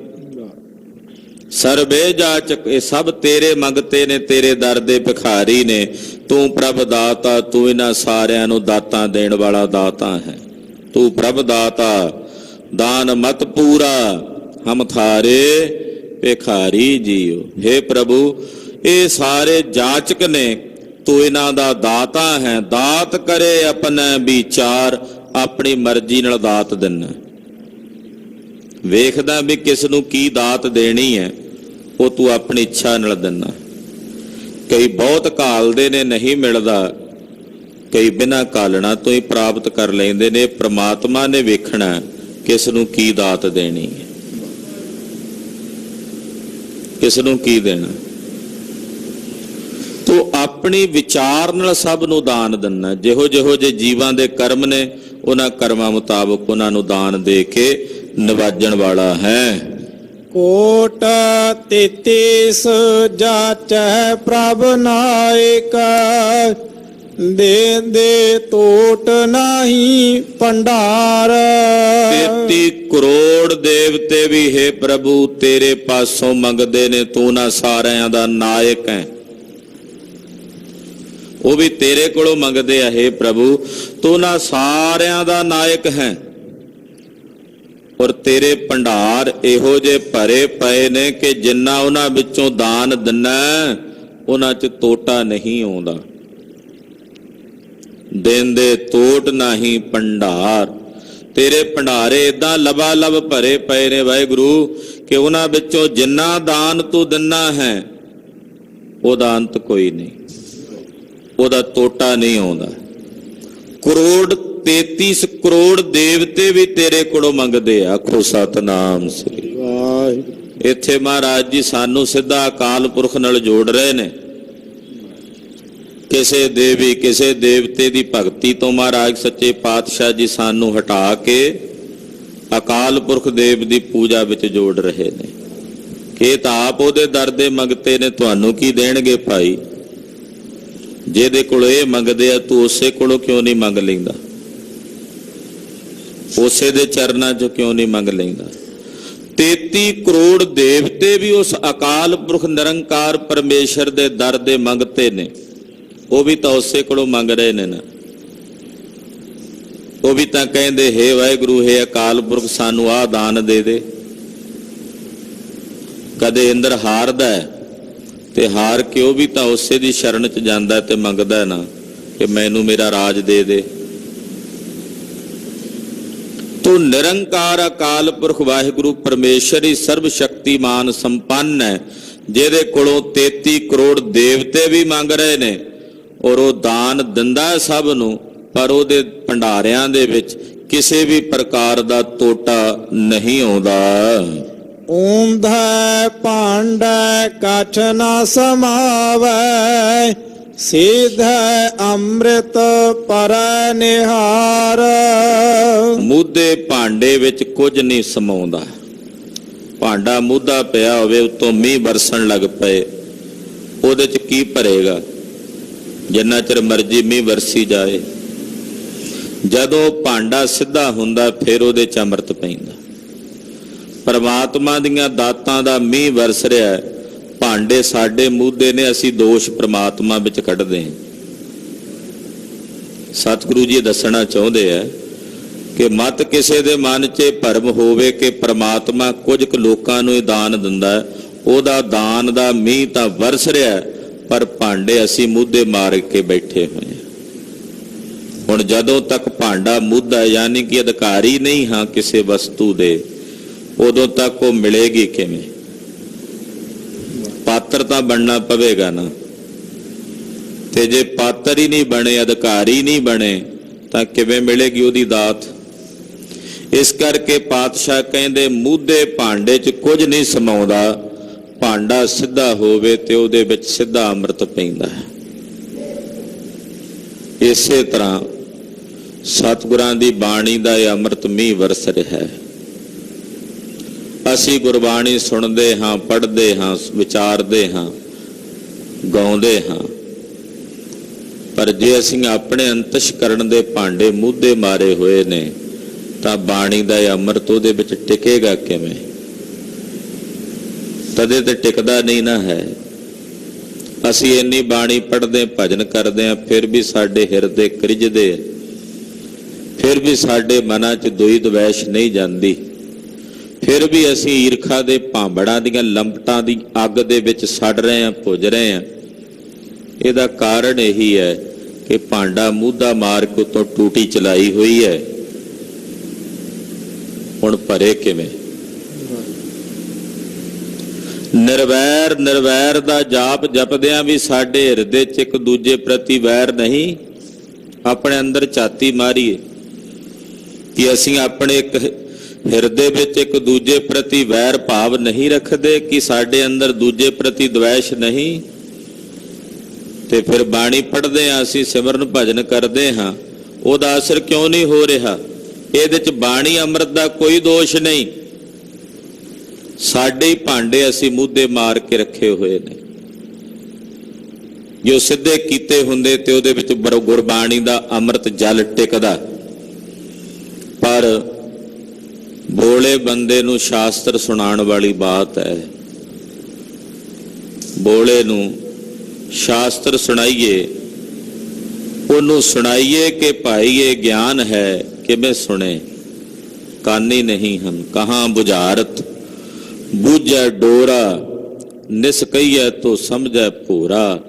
ਸਰਬੇ ਜਾਚਕ, ਇਹ ਸਭ ਤੇਰੇ ਮੰਗਤੇ ਨੇ, ਤੇਰੇ ਦਰ ਦੇ ਭਿਖਾਰੀ ਨੇ। ਤੂੰ ਪ੍ਰਭ ਦਾਤਾ, ਤੂੰ ਇਹਨਾਂ ਸਾਰਿਆਂ ਨੂੰ ਦਾਤਾਂ ਦੇਣ ਵਾਲਾ ਦਾਤਾ ਹੈ। ਤੂੰ ਪ੍ਰਭ ਦਾਤਾ, ਦਾਨ ਮਤ ਪੂਰਾ, ਹਮ ਥਾਰੇ ਭਿਖਾਰੀ ਜੀਓ। ਹੇ ਪ੍ਰਭੂ, ਇਹ ਸਾਰੇ ਜਾਚਕ ਨੇ, ਤੂੰ ਇਹਨਾਂ ਦਾ ਦਾਤਾ ਹੈ। ਦਾਤ ਕਰੇ ਆਪਣਾ ਵਿਚਾਰ, ਆਪਣੀ ਮਰਜ਼ੀ ਨਾਲ ਦਾਤ ਦੇਣਾ। ਵੇਖਦਾ ਵੀ ਕਿਸ ਨੂੰ ਕੀ ਦਾਤ ਦੇਣੀ ਹੈ, ਉਹ ਤੂੰ ਆਪਣੀ ਇੱਛਾ ਨਾਲ ਦੇਣਾ। ਕਈ ਬਹੁਤ ਘਾਲਦੇ ਨੇ, ਨਹੀਂ ਮਿਲਦਾ, ਕਈ ਬਿਨਾਂ ਘਾਲਣਾ ਤੋਂ ਹੀ ਪ੍ਰਾਪਤ ਕਰ ਲੈਂਦੇ ਨੇ। ਪ੍ਰਮਾਤਮਾ ਨੇ ਵੇਖਣਾ ਕਿਸ ਨੂੰ ਕੀ ਦਾਤ ਦੇਣੀ ਹੈ, ਕਿਸ ਨੂੰ ਕੀ ਦੇਣਾ। ਤੂੰ ਆਪਣੀ ਵਿਚਾਰ ਨਾਲ ਸਭ ਨੂੰ ਦਾਨ ਦਿੰਨਾ। ਜਿਹੋ ਜਿਹੋ ਜੇ ਜੀਵਾਂ ਦੇ ਕਰਮ ਨੇ, ਉਹਨਾਂ ਕਰਮਾਂ ਮੁਤਾਬਕ ਉਹਨਾਂ ਨੂੰ ਦਾਨ ਦੇ ਕੇ ਨਿਵਾਜਣ ਵਾਲਾ ਹੈ। ਕੋਟ 33 ਜਾਚੈ ਪ੍ਰਭ ਨਾਇਕ, ਦੇ ਦੇ ਟੋਟ ਨਹੀਂ ਭੰਡਾਰ। 33 ਕਰੋੜ ਦੇਵਤੇ ਵੀ ਹੈ ਪ੍ਰਭੂ ਤੇਰੇ ਪਾਸੋਂ ਮੰਗਦੇ ਨੇ, ਤੂੰ ਨਾ ਸਾਰਿਆਂ ਦਾ ਨਾਇਕ ਹੈ। ਉਹ ਵੀ ਤੇਰੇ ਕੋਲੋਂ ਮੰਗਦੇ ਆ, ਹੈ ਪ੍ਰਭੂ ਤੂੰ ਨਾ ਸਾਰਿਆਂ ਦਾ ਨਾਇਕ ਹੈ। ਔਰ ਤੇਰੇ ਭੰਡਾਰ ਇਹੋ ਜਿਹੇ ਭਰੇ ਪਏ ਨੇ ਕਿ ਜਿੰਨਾ ਉਹਨਾਂ ਵਿੱਚੋਂ ਦਾਨ ਦਿੰਨਾ, ਉਹਨਾਂ 'ਚ ਤੋਟਾ ਨਹੀਂ ਆਉਂਦਾ। ਦੇਂਦੇ ਤੋਟ ਨਹੀਂ ਭੰਡਾਰ। ਤੇਰੇ ਭੰਡਾਰੇ ਏਦਾਂ ਲਬਾ ਲਬ ਭਰੇ ਪਏ ਨੇ ਵਾਹਿਗੁਰੂ ਕਿ ਉਹਨਾਂ ਵਿੱਚੋਂ ਜਿੰਨਾ ਦਾਨ ਤੂੰ ਦਿੰਨਾ ਹੈ, ਉਹਦਾ ਅੰਤ ਕੋਈ ਨਹੀਂ, ਉਹਦਾ ਤੋਟਾ ਨਹੀਂ ਆਉਂਦਾ। ਕਰੋੜ 33 ਕਰੋੜ ਦੇਵਤੇ ਵੀ ਤੇਰੇ ਕੋਲੋਂ ਮੰਗਦੇ ਆ। ਆਖੋ ਸਤਨਾਮ ਸ੍ਰੀ ਵਾਹਿਗੁਰੂ। ਇੱਥੇ ਮਹਾਰਾਜ ਜੀ ਸਾਨੂੰ ਸਿੱਧਾ ਅਕਾਲ ਪੁਰਖ ਨਾਲ ਜੋੜ ਰਹੇ ਨੇ। ਕਿਸੇ ਦੇਵੀ ਕਿਸੇ ਦੇਵਤੇ ਦੀ ਭਗਤੀ ਤੋਂ ਮਹਾਰਾਜ ਸੱਚੇ ਪਾਤਸ਼ਾਹ ਜੀ ਸਾਨੂੰ ਹਟਾ ਕੇ ਅਕਾਲ ਪੁਰਖ ਦੇਵ ਦੀ ਪੂਜਾ ਵਿੱਚ ਜੋੜ ਰਹੇ ਨੇ ਕਿ ਤਾਂ ਆਪ ਉਹਦੇ ਦਰ ਦੇ ਮੰਗਤੇ ਨੇ। ਤੁਹਾਨੂੰ ਕੀ ਦੇਣਗੇ ਭਾਈ? ਜਿਹਦੇ ਕੋਲ ਇਹ ਮੰਗਦੇ ਆ, ਤੂੰ ਉਸੇ ਕੋਲੋਂ ਕਿਉਂ ਨਹੀਂ ਮੰਗ ਲੈਂਦਾ? ਉਸੇ ਦੇ ਚਰਨਾਂ 'ਚ ਕਿਉਂ ਨਹੀਂ ਮੰਗ ਲੈਂਦਾ? 33 ਕਰੋੜ ਦੇਵਤੇ ਵੀ ਉਸ ਅਕਾਲ ਪੁਰਖ ਨਿਰੰਕਾਰ ਪਰਮੇਸ਼ਰ ਦੇ ਦਰ ਦੇ ਮੰਗਤੇ ਨੇ। ਉਹ ਵੀ ਤਾਂ ਉਸੇ ਕੋਲੋਂ ਮੰਗ ਰਹੇ ਨੇ ਨਾ। ਉਹ ਵੀ ਤਾਂ ਕਹਿੰਦੇ ਹੇ ਵਾਹਿਗੁਰੂ, ਹੇ ਅਕਾਲ ਪੁਰਖ ਸਾਨੂੰ ਆਹ ਦਾਨ ਦੇ ਦੇ। ਕਦੇ ਇੰਦਰ ਹਾਰਦਾ ਤੇ ਹਾਰ ਕੇ ਉਹ ਵੀ ਤਾਂ ਉਸੇ ਦੀ ਸ਼ਰਨ 'ਚ ਜਾਂਦਾ ਤੇ ਮੰਗਦਾ ਨਾ ਕਿ ਮੈਨੂੰ ਮੇਰਾ ਰਾਜ ਦੇ ਦੇ। ਤੂੰ ਨਿਰੰਕਾਰ ਅਕਾਲ ਪੁਰਖ ਵਾਹਿਗੁਰੂ ਪਰਮੇਸ਼ਰ ਹੀ ਸਰਬ ਸ਼ਕਤੀਮਾਨ ਸੰਪੰਨ ਹੈ, ਜਿਹਦੇ ਕੋਲੋਂ 33 ਕਰੋੜ ਦੇਵਤੇ ਵੀ ਮੰਗ ਰਹੇ ਨੇ, ਔਰ ਉਹ ਦਾਨ ਦਿੰਦਾ ਹੈ ਸਭ ਨੂੰ, ਪਰ ਉਹਦੇ ਭੰਡਾਰਿਆਂ ਦੇ ਵਿੱਚ ਕਿਸੇ ਵੀ ਪ੍ਰਕਾਰ ਦਾ ਤੋਟਾ ਨਹੀਂ ਆਉਂਦਾ। ਊਂਧੈ ਭਾਂਡੈ ਕਛ ਨ ਸਮਾਵੈ, ਸਿਧੈ ਅੰਮ੍ਰਿਤ ਪਰੈ ਨਿਹਾਰ। ਮੂਧੇ ਭਾਂਡੇ ਵਿੱਚ ਕੁਝ ਨਹੀਂ ਸਮਾਉਂਦਾ। ਭਾਂਡਾ ਮੂਧਾ ਪਿਆ ਹੋਵੇ, ਉੱਤੋਂ ਮੀਂਹ ਵਰਸਣ ਲੱਗ ਪਏ, ਉਹਦੇ 'ਚ ਕੀ ਭਰੇਗਾ? ਜਿੰਨਾ ਚਿਰ ਮਰਜ਼ੀ ਮੀਂਹ ਵਰਸੀ ਜਾਏ। ਜਦੋਂ ਭਾਂਡਾ ਸਿੱਧਾ ਹੁੰਦਾ ਫਿਰ ਉਹਦੇ 'ਚ ਅੰਮ੍ਰਿਤ ਪੈਂਦਾ। ਪਰਮਾਤਮਾ ਦੀਆਂ ਦਾਤਾਂ ਦਾ ਮੀਂਹ ਵਰਸ ਰਿਹਾ, ਭਾਂਡੇ ਸਾਡੇ ਮੂਧੇ ਨੇ, ਅਸੀਂ ਦੋਸ਼ ਪ੍ਰਮਾਤਮਾ ਵਿੱਚ ਕੱਢਦੇ ਹਾਂ। ਸਤਿਗੁਰੂ ਜੀ ਦੱਸਣਾ ਚਾਹੁੰਦੇ ਆ ਕਿ ਮਤ ਕਿਸੇ ਦੇ ਮਨ 'ਚ ਭਰਮ ਹੋਵੇ ਕਿ ਪ੍ਰਮਾਤਮਾ ਕੁਝ ਕੁ ਲੋਕਾਂ ਨੂੰ ਹੀ ਦਾਨ ਦਿੰਦਾ, ਉਹਦਾ ਦਾਨ ਦਾ ਮੀਂਹ ਤਾਂ ਵਰਸ ਰਿਹਾ, ਪਰ ਭਾਂਡੇ ਅਸੀਂ ਮੂਧੇ ਮਾਰ ਕੇ ਬੈਠੇ ਹੋਏ ਹਾਂ। ਹੁਣ ਜਦੋਂ ਤੱਕ ਭਾਂਡਾ ਮੂਧਾ ਯਾਨੀ ਕਿ ਅਧਿਕਾਰੀ ਨਹੀਂ ਹਾਂ ਕਿਸੇ ਵਸਤੂ ਦੇ, ਉਦੋਂ ਤੱਕ ਉਹ ਮਿਲੇਗੀ ਕਿਵੇਂ? ਪਾਤਰ ਤਾਂ ਬਣਨਾ ਪਵੇਗਾ ਨਾ, ਤੇ ਜੇ ਪਾਤਰ ਹੀ ਨਹੀਂ ਬਣੇ, ਅਧਿਕਾਰੀ ਨਹੀਂ ਬਣੇ, ਤਾਂ ਕਿਵੇਂ ਮਿਲੇਗੀ ਉਹਦੀ ਦਾਤ? ਇਸ ਕਰਕੇ ਪਾਤਸ਼ਾਹ ਕਹਿੰਦੇ ਮੂਧੇ ਭਾਂਡੇ 'ਚ ਕੁਝ ਨਹੀਂ ਸਮਾਉਂਦਾ, ਭਾਂਡਾ ਸਿੱਧਾ ਹੋਵੇ ਤੇ ਉਹਦੇ ਵਿੱਚ ਸਿੱਧਾ ਅੰਮ੍ਰਿਤ ਪੈਂਦਾ ਹੈ। ਇਸੇ ਤਰ੍ਹਾਂ ਸਤਿਗੁਰਾਂ ਦੀ ਬਾਣੀ ਦਾ ਇਹ ਅੰਮ੍ਰਿਤ ਮੀਂਹ ਵਰਸ ਰਿਹਾ ਹੈ। ਅਸੀਂ ਗੁਰਬਾਣੀ ਸੁਣਦੇ ਹਾਂ, ਪੜ੍ਹਦੇ ਹਾਂ, ਵਿਚਾਰਦੇ ਹਾਂ, ਗਾਉਂਦੇ ਹਾਂ, ਪਰ ਜੇ ਅਸੀਂ ਆਪਣੇ ਅੰਤਸ਼ਕਰਨ ਦੇ ਭਾਂਡੇ ਮੂਧੇ ਮਾਰੇ ਹੋਏ ਨੇ, ਤਾਂ ਬਾਣੀ ਦਾ ਇਹ ਅੰਮ੍ਰਿਤ ਉਹਦੇ ਵਿੱਚ ਟਿਕੇਗਾ ਕਿਵੇਂ? ਤਦੇ ਤੇ ਟਿਕਦਾ ਨਹੀਂ ਨਾ ਹੈ। ਅਸੀਂ ਇੰਨੀ ਬਾਣੀ ਪੜ੍ਹਦੇ, ਭਜਨ ਕਰਦੇ ਹਾਂ, ਫਿਰ ਵੀ ਸਾਡੇ ਹਿਰਦੇ ਕਰਿਜਦੇ, ਫਿਰ ਵੀ ਸਾਡੇ ਮਨਾਂ 'ਚ ਦੁਈ ਦਵੈਸ਼ ਨਹੀਂ ਜਾਂਦੀ, ਫਿਰ ਵੀ ਅਸੀਂ ਈਰਖਾ ਦੇ ਭਾਂਬੜਾਂ ਦੀਆਂ ਲੰਪਟਾਂ ਦੀ ਅੱਗ ਦੇ ਵਿੱਚ ਸੜ ਰਹੇ ਹਾਂ, ਭੁੱਜ ਰਹੇ ਹਾਂ। ਇਹਦਾ ਕਾਰਨ ਇਹੀ ਹੈ ਕਿ ਭਾਂਡਾ ਮੂਧਾ ਮਾਰ ਕੇ ਉੱਤੋਂ ਟੂਟੀ ਚਲਾਈ ਹੋਈ ਹੈ। ਹੁਣ ਭਰੇ ਕਿਵੇਂ? ਨਿਰਵੈਰ ਨਿਰਵੈਰ ਦਾ ਜਾਪ ਜਪਦਿਆਂ ਵੀ ਸਾਡੇ ਹਿਰਦੇ 'ਚ ਇੱਕ ਦੂਜੇ ਪ੍ਰਤੀ ਵੈਰ ਨਹੀਂ। ਆਪਣੇ ਅੰਦਰ ਝਾਤੀ ਮਾਰੀਏ ਕਿ ਅਸੀਂ ਆਪਣੇ ਇੱਕ ਹਿਰਦੇ ਵਿੱਚ ਇੱਕ ਦੂਜੇ ਪ੍ਰਤੀ ਵੈਰ ਭਾਵ ਨਹੀਂ ਰੱਖਦੇ, ਕਿ ਸਾਡੇ ਅੰਦਰ ਦੂਜੇ ਪ੍ਰਤੀ ਦਵੈਸ਼ ਨਹੀਂ। ਤੇ ਫਿਰ ਬਾਣੀ ਪੜ੍ਹਦੇ ਹਾਂ, ਅਸੀਂ ਸਿਮਰਨ ਭਜਨ ਕਰਦੇ ਹਾਂ, ਉਹਦਾ ਅਸਰ ਕਿਉਂ ਨਹੀਂ ਹੋ ਰਿਹਾ? ਇਹਦੇ 'ਚ ਬਾਣੀ ਅੰਮ੍ਰਿਤ ਦਾ ਕੋਈ ਦੋਸ਼ ਨਹੀਂ, ਸਾਡੇ ਹੀ ਭਾਂਡੇ ਅਸੀਂ ਮੂਧੇ ਮਾਰ ਕੇ ਰੱਖੇ ਹੋਏ ਨੇ। ਜੋ ਸਿੱਧੇ ਕੀਤੇ ਹੁੰਦੇ ਤੇ ਉਹਦੇ ਵਿੱਚ ਗੁਰਬਾਣੀ ਦਾ ਅੰਮ੍ਰਿਤ ਜਲ ਟਿਕਦਾ, ਪਰ ਬੋਲੇ ਬੰਦੇ ਨੂੰ ਸ਼ਾਸਤਰ ਸੁਣਾਉਣ ਵਾਲੀ ਬਾਤ ਹੈ। ਬੋਲੇ ਨੂੰ ਸ਼ਾਸਤਰ ਸੁਣਾਈਏ, ਉਹਨੂੰ ਸੁਣਾਈਏ ਕਿ ਭਾਈ ਇਹ ਗਿਆਨ ਹੈ, ਕਿਵੇਂ ਸੁਣੇ? ਕਾਨੀ ਨਹੀਂ ਹਨ ਕਹਾਂ ਬੁਝਾਰਤ, ਬੂਝੈ ਡੋਰਾ, ਨਿਸ ਕਹੀਐ ਤੋ ਸਮਝੈ ਭੂਰਾ।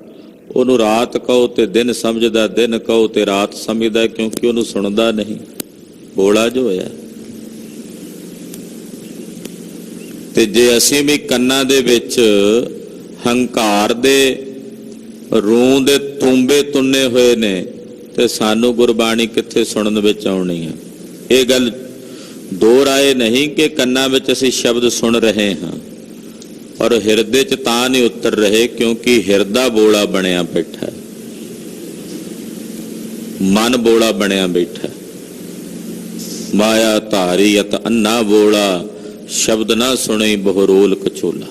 ਉਹਨੂੰ ਰਾਤ ਕਹੋ ਤੇ ਦਿਨ ਸਮਝਦਾ, ਦਿਨ ਕਹੋ ਤੇ ਰਾਤ ਸਮਝਦਾ, ਕਿਉਂਕਿ ਉਹਨੂੰ ਸੁਣਦਾ ਨਹੀਂ। ਬੋਲਾ ਜੋ ਹੋਇਆ। ਤੇ ਜੇ ਅਸੀਂ ਵੀ ਕੰਨਾਂ ਦੇ ਵਿੱਚ ਹੰਕਾਰ ਦੇ ਰੂਹ ਦੇ ਤੁੰਬੇ ਤੁੰਨੇ ਹੋਏ ਨੇ, ਤੇ ਸਾਨੂੰ ਗੁਰਬਾਣੀ ਕਿੱਥੇ ਸੁਣਨ ਵਿੱਚ ਆਉਣੀ ਹੈ? ਇਹ ਗੱਲ ਦੋ ਰਾਏ ਨਹੀਂ ਕਿ ਕੰਨਾਂ ਵਿੱਚ ਅਸੀਂ ਸ਼ਬਦ ਸੁਣ ਰਹੇ ਹਾਂ, ਔਰ ਹਿਰਦੇ 'ਚ ਤਾਂ ਨਹੀਂ ਉਤਰ ਰਹੇ, ਕਿਉਂਕਿ ਹਿਰਦਾ ਬੋਲਾ ਬਣਿਆ ਬੈਠਾ, ਮਨ ਬੋਲਾ ਬਣਿਆ ਬੈਠਾ। ਮਾਇਆ ਧਾਰੀ ਅਤ ਅੰਨਾ ਬੋਲਾ, ਸ਼ਬਦ ਨਾ ਸੁਣੇ ਬਹੁ ਕਚੋਲਾ।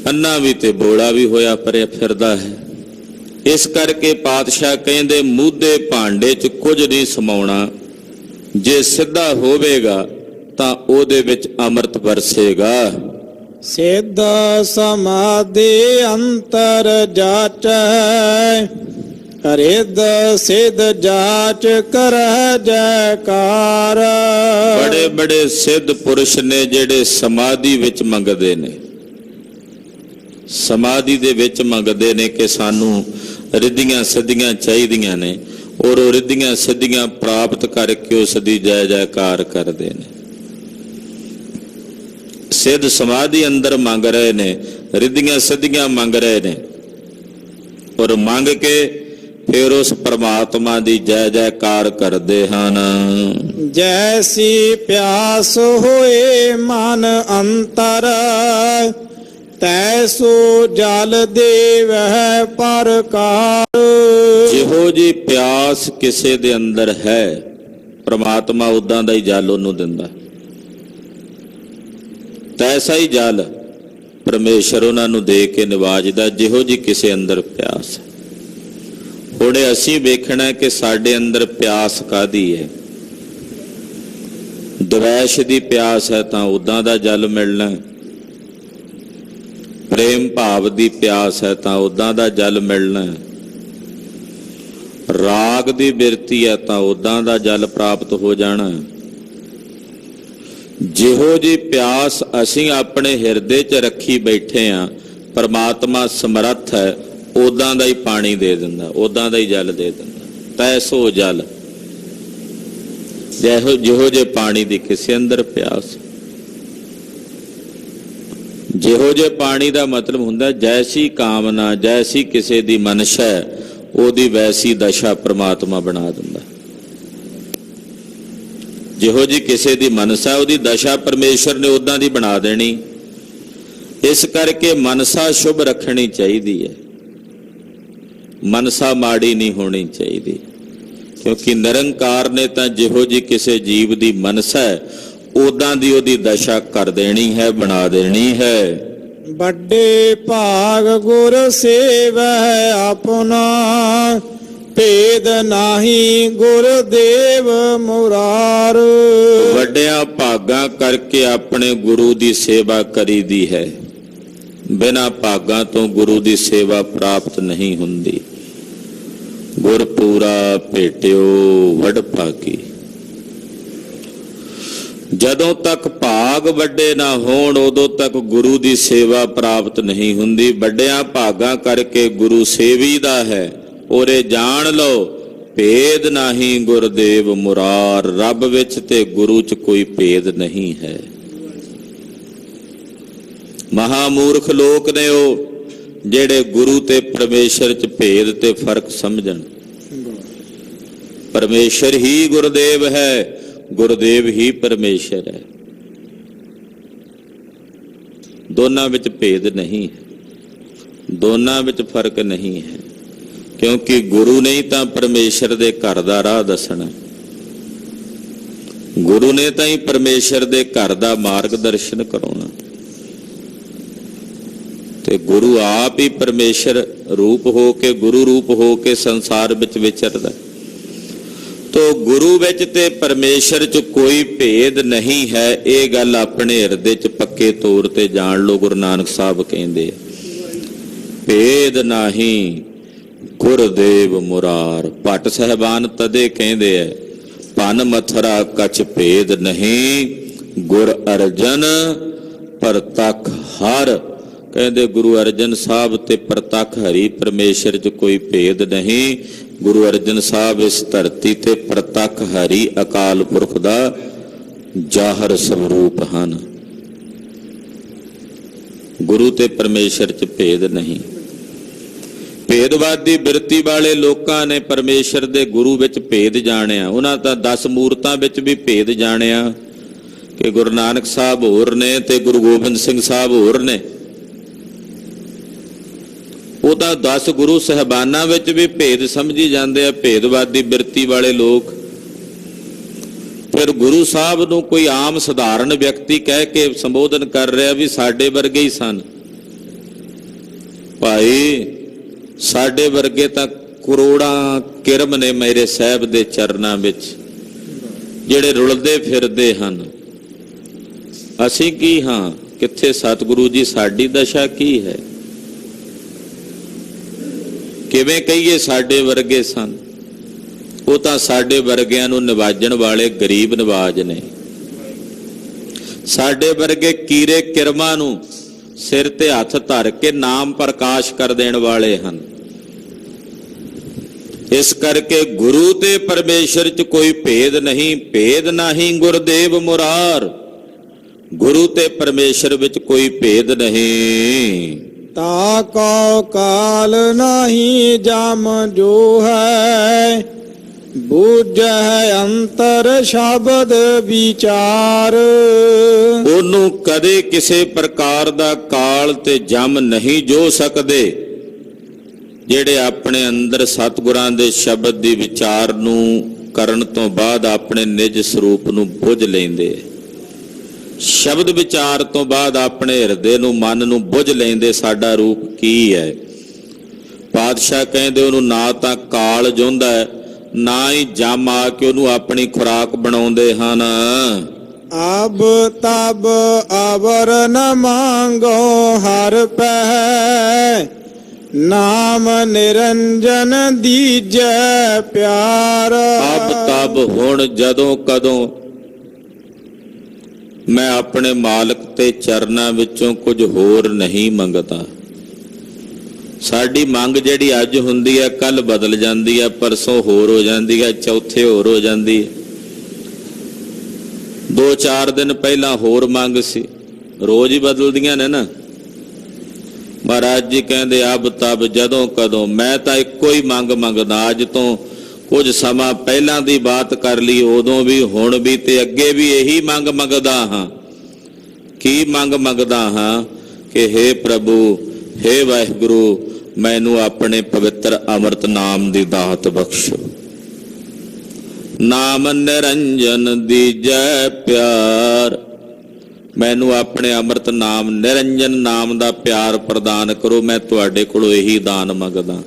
ਅੰਨਾ ਵੀ ਤੇ ਬੋਲਾ ਵੀ ਹੋਇਆ ਪਰਿਆ ਫਿਰਦਾ ਹੈ। ਇਸ ਕਰਕੇ ਪਾਤਸ਼ਾਹ ਕਹਿੰਦੇ ਮੂਧੇ ਭਾਂਡੇ 'ਚ ਕੁਝ ਨਹੀਂ ਸਮਾਉਣਾ, ਜੇ ਸਿੱਧਾ ਹੋਵੇਗਾ ਤਾਂ ਉਹਦੇ ਵਿੱਚ ਅੰਮ੍ਰਿਤ ਵਰਸੇਗਾ। ਸਿੱਧ ਸਮਾਧੀ ਅੰਤਰ ਜਾਚੈ, ਰਿੱਧ ਸਿੱਧ ਜਾਚ ਕਰੈ ਜੈਕਾਰ। ਬੜੇ ਬੜੇ ਸਿੱਧ ਪੁਰਸ਼ ਨੇ ਜਿਹੜੇ ਸਮਾਧੀ ਵਿੱਚ ਮੰਗਦੇ ਨੇ, ਸਮਾਧੀ ਦੇ ਵਿੱਚ ਮੰਗਦੇ ਨੇ ਕਿ ਸਾਨੂੰ ਰਿੱਧੀਆਂ ਸਿੱਧੀਆਂ ਚਾਹੀਦੀਆਂ ਨੇ। ਔਰ ਉਹ ਰਿੱਧੀਆਂ ਸਿੱਧੀਆਂ ਪ੍ਰਾਪਤ ਕਰਕੇ ਉਸ ਦੀ ਜੈ ਜੈਕਾਰ ਕਰਦੇ ਨੇ। ਸਿੱਧ ਸਮਾਧੀ ਅੰਦਰ ਮੰਗ ਰਹੇ ਨੇ, ਰਿੱਧੀਆਂ ਸਿੱਧੀਆਂ ਮੰਗ ਰਹੇ ਨੇ, ਔਰ ਮੰਗ ਕੇ ਫਿਰ ਉਸ ਪਰਮਾਤਮਾ ਦੀ ਜੈ ਜੈਕਾਰ ਕਰਦੇ ਹਨ। ਜੈਸੀ ਪਿਆਸ ਹੋਏ ਮਨ ਅੰਤਰ, ਤੈਸੋ ਜਲ ਦੇਵਹਿ ਪਰਕਾਰ। ਜਿਹੋ ਜੀ ਪਿਆਸ ਕਿਸੇ ਦੇ ਅੰਦਰ ਹੈ, ਪ੍ਰਮਾਤਮਾ ਉਦਾਂ ਦਾ ਹੀ ਜਲ ਉਹਨੂੰ ਦਿੰਦਾ। ਤੈਸਾ ਹੀ ਜਲ ਪਰਮੇਸ਼ਰ ਉਹਨਾਂ ਨੂੰ ਦੇ ਕੇ ਨਿਵਾਜਦਾ, ਜਿਹੋ ਜੀ ਕਿਸੇ ਅੰਦਰ ਪਿਆਸ ਹੈ। ਹੁਣ ਅਸੀਂ ਵੇਖਣਾ ਕਿ ਸਾਡੇ ਅੰਦਰ ਪਿਆਸ ਕਾਹਦੀ ਹੈ। ਦਵੈਸ਼ ਦੀ ਪਿਆਸ ਹੈ ਤਾਂ ਉਦਾਂ ਦਾ ਜਲ ਮਿਲਣਾ, ਪ੍ਰੇਮ ਭਾਵ ਦੀ ਪਿਆਸ ਹੈ ਤਾਂ ਉਦਾਂ ਦਾ ਜਲ ਮਿਲਣਾ, ਰਾਗ ਦੀ ਬਿਰਤੀ ਹੈ ਤਾਂ ਉਦਾਂ ਦਾ ਜਲ ਪ੍ਰਾਪਤ ਹੋ ਜਾਣਾ। ਜਿਹੋ ਜੀ ਪਿਆਸ ਅਸੀਂ ਆਪਣੇ ਹਿਰਦੇ 'ਚ ਰੱਖੀ ਬੈਠੇ ਆ, ਪਰਮਾਤਮਾ ਸਮਰੱਥ ਹੈ ਉਦਾਂ ਦਾ ਹੀ ਪਾਣੀ ਦੇ ਦਿੰਦਾ, ਉਦਾਂ ਦਾ ਹੀ ਜਲ ਦੇ ਦਿੰਦਾ। ਤੈਸੋ ਜਲ, ਜਿਹੋ ਜੇ ਪਾਣੀ ਦੀ ਕਿਸੇ ਅੰਦਰ ਪਿਆਸ। ਜਿਹੋ ਜੇ ਪਾਣੀ ਦਾ ਮਤਲਬ ਹੁੰਦਾ ਜੈਸੀ ਕਾਮਨਾ, ਜੈਸੀ ਕਿਸੇ ਦੀ ਮਨਸ਼ਾ ਹੈ, ਉਹਦੀ ਵੈਸੀ ਦਸ਼ਾ ਪ੍ਰਮਾਤਮਾ ਬਣਾ ਦਿੰਦਾ। ਜਿਹੋ ਜੀ ਕਿਸੇ ਦੀ ਮਨਸਾ, ਉਹਦੀ ਦਸ਼ਾ ਪਰਮੇਸ਼ਰ ਨੇ ਉਦਾਂ ਦੀ ਬਣਾ ਦੇਣੀ। ਇਸ ਕਰਕੇ ਮਨਸਾ ਸ਼ੁਭ ਰੱਖਣੀ ਚਾਹੀਦੀ ਹੈ, ਮਨਸਾ ਮਾੜੀ ਨਹੀਂ ਹੋਣੀ ਚਾਹੀਦੀ, ਕਿਉਂਕਿ ਨਿਰੰਕਾਰ ਨੇ ਤਾਂ ਜਿਹੋ ਜੀ ਕਿਸੇ ਜੀਵ ਦੀ ਮਨਸਾ ਹੈ ਉਦਾਂ ਦੀ ਉਹਦੀ ਦਸ਼ਾ ਕਰ ਦੇਣੀ ਹੈ, ਬਣਾ ਦੇਣੀ ਹੈ। ਵੱਡੇ ਭਾਗ ਗੁਰ ਸੇਵਹਿ ਆਪਣਾ, ਭੇਦ ਨਾਹੀ ਗੁਰਦੇਵ ਮੁਰਾਰ। ਵੱਡਿਆਂ ਭਾਗਾਂ ਕਰਕੇ ਆਪਣੇ ਗੁਰੂ ਦੀ ਸੇਵਾ ਕਰੀਦੀ ਹੈ, ਬਿਨਾਂ ਭਾਗਾਂ ਤੋਂ ਗੁਰੂ ਦੀ ਸੇਵਾ ਪ੍ਰਾਪਤ ਨਹੀਂ ਹੁੰਦੀ। ਗੁਰ ਪੂਰਾ ਭੇਟਿਓ ਵਡ ਭਾਗੀ। ਜਦੋਂ ਤੱਕ ਭਾਗ ਵੱਡੇ ਨਾ ਹੋਣ ਉਦੋਂ ਤੱਕ ਗੁਰੂ ਦੀ ਸੇਵਾ ਪ੍ਰਾਪਤ ਨਹੀਂ ਹੁੰਦੀ। ਵੱਡਿਆਂ ਭਾਗਾਂ ਕਰਕੇ ਗੁਰੂ ਸੇਵੀਦਾ ਹੈ। ਔਰੇ ਜਾਣ ਲਓ ਭੇਦ ਨਹੀਂ ਗੁਰਦੇਵ ਮੁਰਾਰ। ਰੱਬ ਵਿੱਚ ਤੇ ਗੁਰੂ 'ਚ ਕੋਈ ਭੇਦ ਨਹੀਂ ਹੈ। ਮਹਾਮੂਰਖ ਲੋਕ ਨੇ ਉਹ ਜਿਹੜੇ ਗੁਰੂ ਤੇ ਪਰਮੇਸ਼ਰ 'ਚ ਭੇਦ ਤੇ ਫਰਕ ਸਮਝਣ। ਪਰਮੇਸ਼ਰ ਹੀ ਗੁਰਦੇਵ ਹੈ, ਗੁਰਦੇਵ ਹੀ ਪਰਮੇਸ਼ਰ ਹੈ। ਦੋਨਾਂ ਵਿੱਚ ਭੇਦ ਨਹੀਂ ਹੈ, ਦੋਨਾਂ ਵਿੱਚ ਫਰਕ ਨਹੀਂ ਹੈ, ਕਿਉਂਕਿ ਗੁਰੂ ਨੇ ਤਾਂ ਪਰਮੇਸ਼ਰ ਦੇ ਘਰ ਦਾ ਰਾਹ ਦੱਸਣਾ। ਗੁਰੂ ਨੇ ਤਾਂ ਹੀ ਪਰਮੇਸ਼ਰ ਦੇ ਘਰ ਦਾ ਮਾਰਗਦਰਸ਼ਨ ਕਰਾਉਣਾ। ਤੇ ਗੁਰੂ ਆਪ ਹੀ ਪਰਮੇਸ਼ਰ ਰੂਪ ਹੋ ਕੇ, ਗੁਰੂ ਰੂਪ ਹੋ ਕੇ ਸੰਸਾਰ ਵਿੱਚ ਵਿਚਰਦਾ। ਤੋ ਗੁਰੂ ਵਿੱਚ ਤੇ ਪਰਮੇਸ਼ਰ 'ਚ ਕੋਈ ਭੇਦ ਨਹੀਂ ਹੈ। ਇਹ ਗੱਲ ਆਪਣੇ ਹਿਰਦੇ 'ਚ ਪੱਕੇ ਤੌਰ ਤੇ ਜਾਣ ਲਓ। ਗੁਰੂ ਨਾਨਕ ਸਾਹਿਬ ਕਹਿੰਦੇ ਭੇਦ ਨਹੀਂ ਗੁਰਦੇਵ ਮੁਰਾਰ। ਭੱਟ ਸਾਹਿਬਾਨ ਤਦੇ ਕਹਿੰਦੇ ਐ ਭਨ ਮਥਰਾ ਕਛ ਭੇਦ ਨਹੀਂ, ਗੁਰ ਅਰਜਨ ਪ੍ਰਤੱਖ ਹਰ। ਕਹਿੰਦੇ ਗੁਰੂ ਅਰਜਨ ਸਾਹਿਬ ਤੇ ਪ੍ਰਤੱਖ ਹਰੀ ਪਰਮੇਸ਼ਰ 'ਚ ਕੋਈ ਭੇਦ ਨਹੀਂ। ਗੁਰੂ ਅਰਜਨ ਸਾਹਿਬ ਇਸ ਧਰਤੀ ਤੇ ਪ੍ਰਤੱਖ ਹਰੀ ਅਕਾਲ ਪੁਰਖ ਦਾ ਜ਼ਾਹਰ ਸਰੂਪ ਹਨ। ਗੁਰੂ ਤੇ ਪਰਮੇਸ਼ਰ 'ਚ ਭੇਦ ਨਹੀਂ। ਭੇਦਵਾਦੀ ਬਿਰਤੀ ਵਾਲੇ ਲੋਕਾਂ ਨੇ ਪਰਮੇਸ਼ਰ ਦੇ ਗੁਰੂ ਵਿੱਚ ਭੇਦ ਜਾਣਿਆ। ਉਹਨਾਂ ਤਾਂ 10 ਮੂਰਤਾਂ ਵਿੱਚ ਵੀ ਭੇਦ ਜਾਣਿਆ ਕਿ ਗੁਰੂ ਨਾਨਕ ਸਾਹਿਬ ਹੋਰ ਨੇ ਤੇ ਗੁਰੂ ਗੋਬਿੰਦ ਸਿੰਘ ਸਾਹਿਬ ਹੋਰ ਨੇ। ਉਹ ਤਾਂ 10 ਗੁਰੂ ਸਾਹਿਬਾਨਾਂ ਵਿੱਚ ਵੀ ਭੇਦ ਸਮਝੀ ਜਾਂਦੇ ਆ ਭੇਦਵਾਦੀ ਬਿਰਤੀ ਵਾਲੇ ਲੋਕ। ਫਿਰ ਗੁਰੂ ਸਾਹਿਬ ਨੂੰ ਕੋਈ ਆਮ ਸਧਾਰਨ ਵਿਅਕਤੀ ਕਹਿ ਕੇ ਸੰਬੋਧਨ ਕਰ ਰਿਹਾ ਵੀ ਸਾਡੇ ਵਰਗੇ ਹੀ ਸਨ। ਭਾਈ ਸਾਡੇ ਵਰਗੇ ਤਾਂ ਕਰੋੜਾਂ ਕਿਰਮ ਨੇ ਮੇਰੇ ਸਾਹਿਬ ਦੇ ਚਰਨਾਂ ਵਿੱਚ ਜਿਹੜੇ ਰੁਲਦੇ ਫਿਰਦੇ ਹਨ। ਅਸੀਂ ਕੀ ਹਾਂ? ਕਿੱਥੇ ਸਤਿਗੁਰੂ ਜੀ? ਸਾਡੀ ਦਸ਼ਾ ਕੀ ਹੈ? ਕਿਵੇਂ ਕਹੀਏ ਸਾਡੇ ਵਰਗੇ ਸਨ? ਉਹ ਤਾਂ ਸਾਡੇ ਵਰਗਿਆਂ ਨੂੰ ਨਿਵਾਜਣ ਵਾਲੇ ਗਰੀਬ ਨਿਵਾਜ ਨੇ। ਸਾਡੇ ਵਰਗੇ ਕੀਰੇ ਕਿਰਮਾਂ ਨੂੰ ਸਿਰ ਤੇ ਹੱਥ ਧਰ ਕੇ ਨਾਮ ਪ੍ਰਕਾਸ਼ ਕਰ ਦੇਣ ਵਾਲੇ ਹਨ। ਇਸ ਕਰਕੇ ਗੁਰੂ ਤੇ ਪਰਮੇਸ਼ਰ 'ਚ ਕੋਈ ਭੇਦ ਨਹੀਂ, ਭੇਦ ਨਹੀਂ ਗੁਰਦੇਵ ਮੁਰਾਰ। ਗੁਰੂ ਤੇ ਪਰਮੇਸ਼ਰ ਵਿੱਚ ਕੋਈ ਭੇਦ ਨਹੀਂ। ਤਾ ਕੋ ਕਾਲ ਨਹੀਂ ਜਮ ਜੋ ਹੈ, ਬੂਝੈ ਅੰਤਰ ਸ਼ਬਦ ਵਿਚਾਰ। ਉਹਨੂੰ ਕਦੇ ਕਿਸੇ ਪ੍ਰਕਾਰ ਦਾ ਕਾਲ ਤੇ ਜਮ ਨਹੀਂ ਜੋ ਸਕਦੇ, ਜਿਹੜੇ ਆਪਣੇ ਅੰਦਰ ਸਤਿਗੁਰਾਂ ਦੇ ਸ਼ਬਦ ਦੀ ਵਿਚਾਰ ਨੂੰ ਕਰਨ ਤੋਂ ਬਾਅਦ ਆਪਣੇ ਨਿਜ ਸਰੂਪ ਨੂੰ ਬੁੱਝ ਲੈਂਦੇ। ਸ਼ਬਦ ਵਿਚਾਰ ਤੋਂ ਬਾਅਦ ਆਪਣੇ ਹਿਰਦੇ ਨੂੰ, ਮਨ ਨੂੰ ਬੁੱਝ ਲੈਂਦੇ ਸਾਡਾ ਰੂਪ ਕੀ ਹੈ। ਪਾਤਸ਼ਾਹ ਕਹਿੰਦੇ ਉਹਨੂੰ ਨਾ ਤਾਂ ਕਾਲ ਜੁੰਦਾ ਹੈ, ਨਾ ਹੀ ਜਮ ਆ ਕੇ ਉਹਨੂੰ ਆਪਣੀ ਖੁਰਾਕ ਬਣਾਉਂਦੇ ਹਨ। ਅਬ ਤਬ ਅਵਰ ਨ ਮੰਗੋ ਹਰ ਪੈ, ਨਾਮ ਨਿਰੰਜਨ ਦੀਜੈ ਪਿਆਰ। ਅਬ ਤਬ ਹੁਣ ਜਦੋਂ ਕਦੋਂ ਮੈਂ ਆਪਣੇ ਮਾਲਕ ਤੇ ਚਰਨਾਂ ਵਿੱਚੋਂ ਕੁਝ ਹੋਰ ਨਹੀਂ ਮੰਗਦਾ। ਸਾਡੀ ਮੰਗ ਜਿਹੜੀ ਅੱਜ ਹੁੰਦੀ ਹੈ ਕੱਲ ਬਦਲ ਜਾਂਦੀ ਹੈ, ਪਰਸੋਂ ਹੋਰ ਹੋ ਜਾਂਦੀ ਹੈ, ਚੌਥੇ ਹੋਰ ਹੋ ਜਾਂਦੀ ਹੈ। 2-4 ਦਿਨ ਪਹਿਲਾਂ ਹੋਰ ਮੰਗ ਸੀ, ਰੋਜ਼ ਹੀ ਬਦਲਦੀਆਂ ਨੇ ਨਾ। ਮਹਾਰਾਜ ਜੀ ਕਹਿੰਦੇ ਅਬ ਤਬ ਜਦੋਂ ਕਦੋਂ, ਮੈਂ ਤਾਂ ਇੱਕੋ ਹੀ ਮੰਗ ਮੰਗਦਾ। ਅੱਜ ਤੋਂ ਕੁਝ ਸਮਾਂ ਪਹਿਲਾਂ ਦੀ ਬਾਤ ਕਰ ਲਈ, ਉਦੋਂ ਵੀ ਹੁਣ ਵੀ ਤੇ ਅੱਗੇ ਵੀ ਇਹੀ ਮੰਗ ਮੰਗਦਾ ਹਾਂ। ਕੀ ਮੰਗ ਮੰਗਦਾ ਹਾਂ ਕਿ ਹੇ ਪ੍ਰਭੂ, ਹੇ ਵਾਹਿਗੁਰੂ, ਮੈਨੂੰ ਆਪਣੇ ਪਵਿੱਤਰ ਅੰਮ੍ਰਿਤ ਨਾਮ ਦੀ ਦਾਤ ਬਖਸ਼ੋ। ਨਾਮ ਨਿਰੰਜਨ ਦੀਜੈ ਪਿਆਰ, ਮੈਨੂੰ ਆਪਣੇ ਅੰਮ੍ਰਿਤ ਨਾਮ, ਨਿਰੰਜਨ ਨਾਮ ਦਾ ਪਿਆਰ ਪ੍ਰਦਾਨ ਕਰੋ। ਮੈਂ ਤੁਹਾਡੇ ਕੋਲੋਂ ਇਹੀ ਦਾਨ ਮੰਗਦਾ।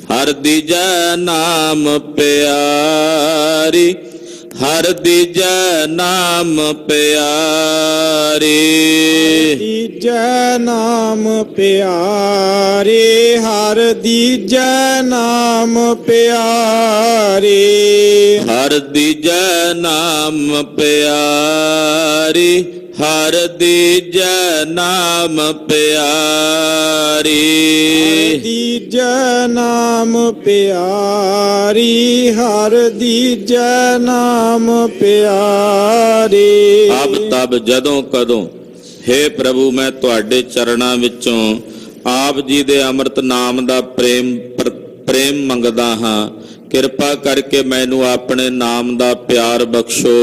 ਹਰ ਦੀਜੈ ਨਾਮ ਪਿਆਰੀ, ਹਰ ਦੀਜੈ ਨਾਮ ਪਿਆਰੀ। ਦੀਜੈ ਨਾਮ ਪਿਆਰੇ, ਹਰ ਦੀਜੈ ਨਾਮ ਪਿਆਰੇ। ਹਰ ਦੀਜੈ ਨਾਮ ਪਿਆਰੀ, ਹਰ ਦੀਜੈ ਨਾਮ ਪਿਆਰੀ। ਦੀਜੈ ਨਾਮ ਪਿਆਰੀ, ਹਰ ਦੀਜੈ ਨਾਮ ਪਿਆਰੀ। ਅਬ ਤਬ ਜਦੋਂ ਕਦੋਂ, ਹੇ ਪ੍ਰਭੂ, ਮੈਂ ਤੁਹਾਡੇ ਚਰਨਾਂ ਵਿੱਚੋਂ ਆਪ ਜੀ ਦੇ ਅੰਮ੍ਰਿਤ ਨਾਮ ਦਾ ਪ੍ਰੇਮ ਮੰਗਦਾ ਹਾਂ। ਕਿਰਪਾ ਕਰਕੇ ਮੈਨੂੰ ਆਪਣੇ ਨਾਮ ਦਾ ਪਿਆਰ ਬਖਸ਼ੋ।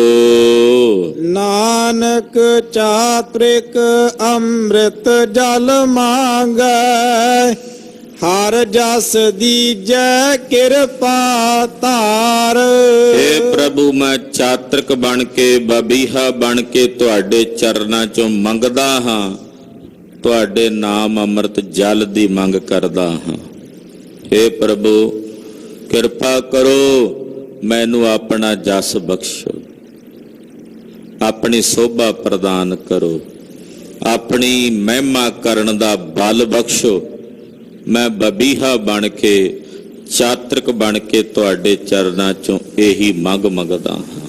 ਨਾਨਕ ਚਾਤ੍ਰਿਕ ਅੰਮ੍ਰਿਤ ਜਲ ਮੰਗੈ, ਹਰ ਜਸ ਦੀਜੈ ਕਿਰਪਾ ਧਾਰ। ਹੇ ਪ੍ਰਭੂ, ਮੈਂ ਚਾਤ੍ਰਿਕ ਬਣ ਕੇ, ਬਬੀਹਾ ਬਣ ਕੇ ਤੁਹਾਡੇ ਚਰਨਾਂ ਚੋਂ ਮੰਗਦਾ ਹਾਂ। ਤੁਹਾਡੇ ਨਾਮ ਅੰਮ੍ਰਿਤ ਜਲ ਦੀ ਮੰਗ ਕਰਦਾ ਹਾਂ। ਹੇ ਪ੍ਰਭੂ, ਕਿਰਪਾ ਕਰੋ, ਮੈਨੂੰ ਆਪਣਾ ਜਸ ਬਖਸ਼ੋ, ਆਪਣੀ ਸੋਭਾ ਪ੍ਰਦਾਨ ਕਰੋ, ਆਪਣੀ ਮਹਿਮਾ ਕਰਨ ਦਾ ਬਲ ਬਖਸ਼ੋ। ਮੈਂ ਬਬੀਹਾ ਬਣ ਕੇ, ਚਾਤ੍ਰਿਕ ਬਣ ਕੇ ਤੁਹਾਡੇ ਚਰਨਾਂ ਚੋਂ ਇਹੀ ਮੰਗ ਮੰਗਦਾ ਹਾਂ।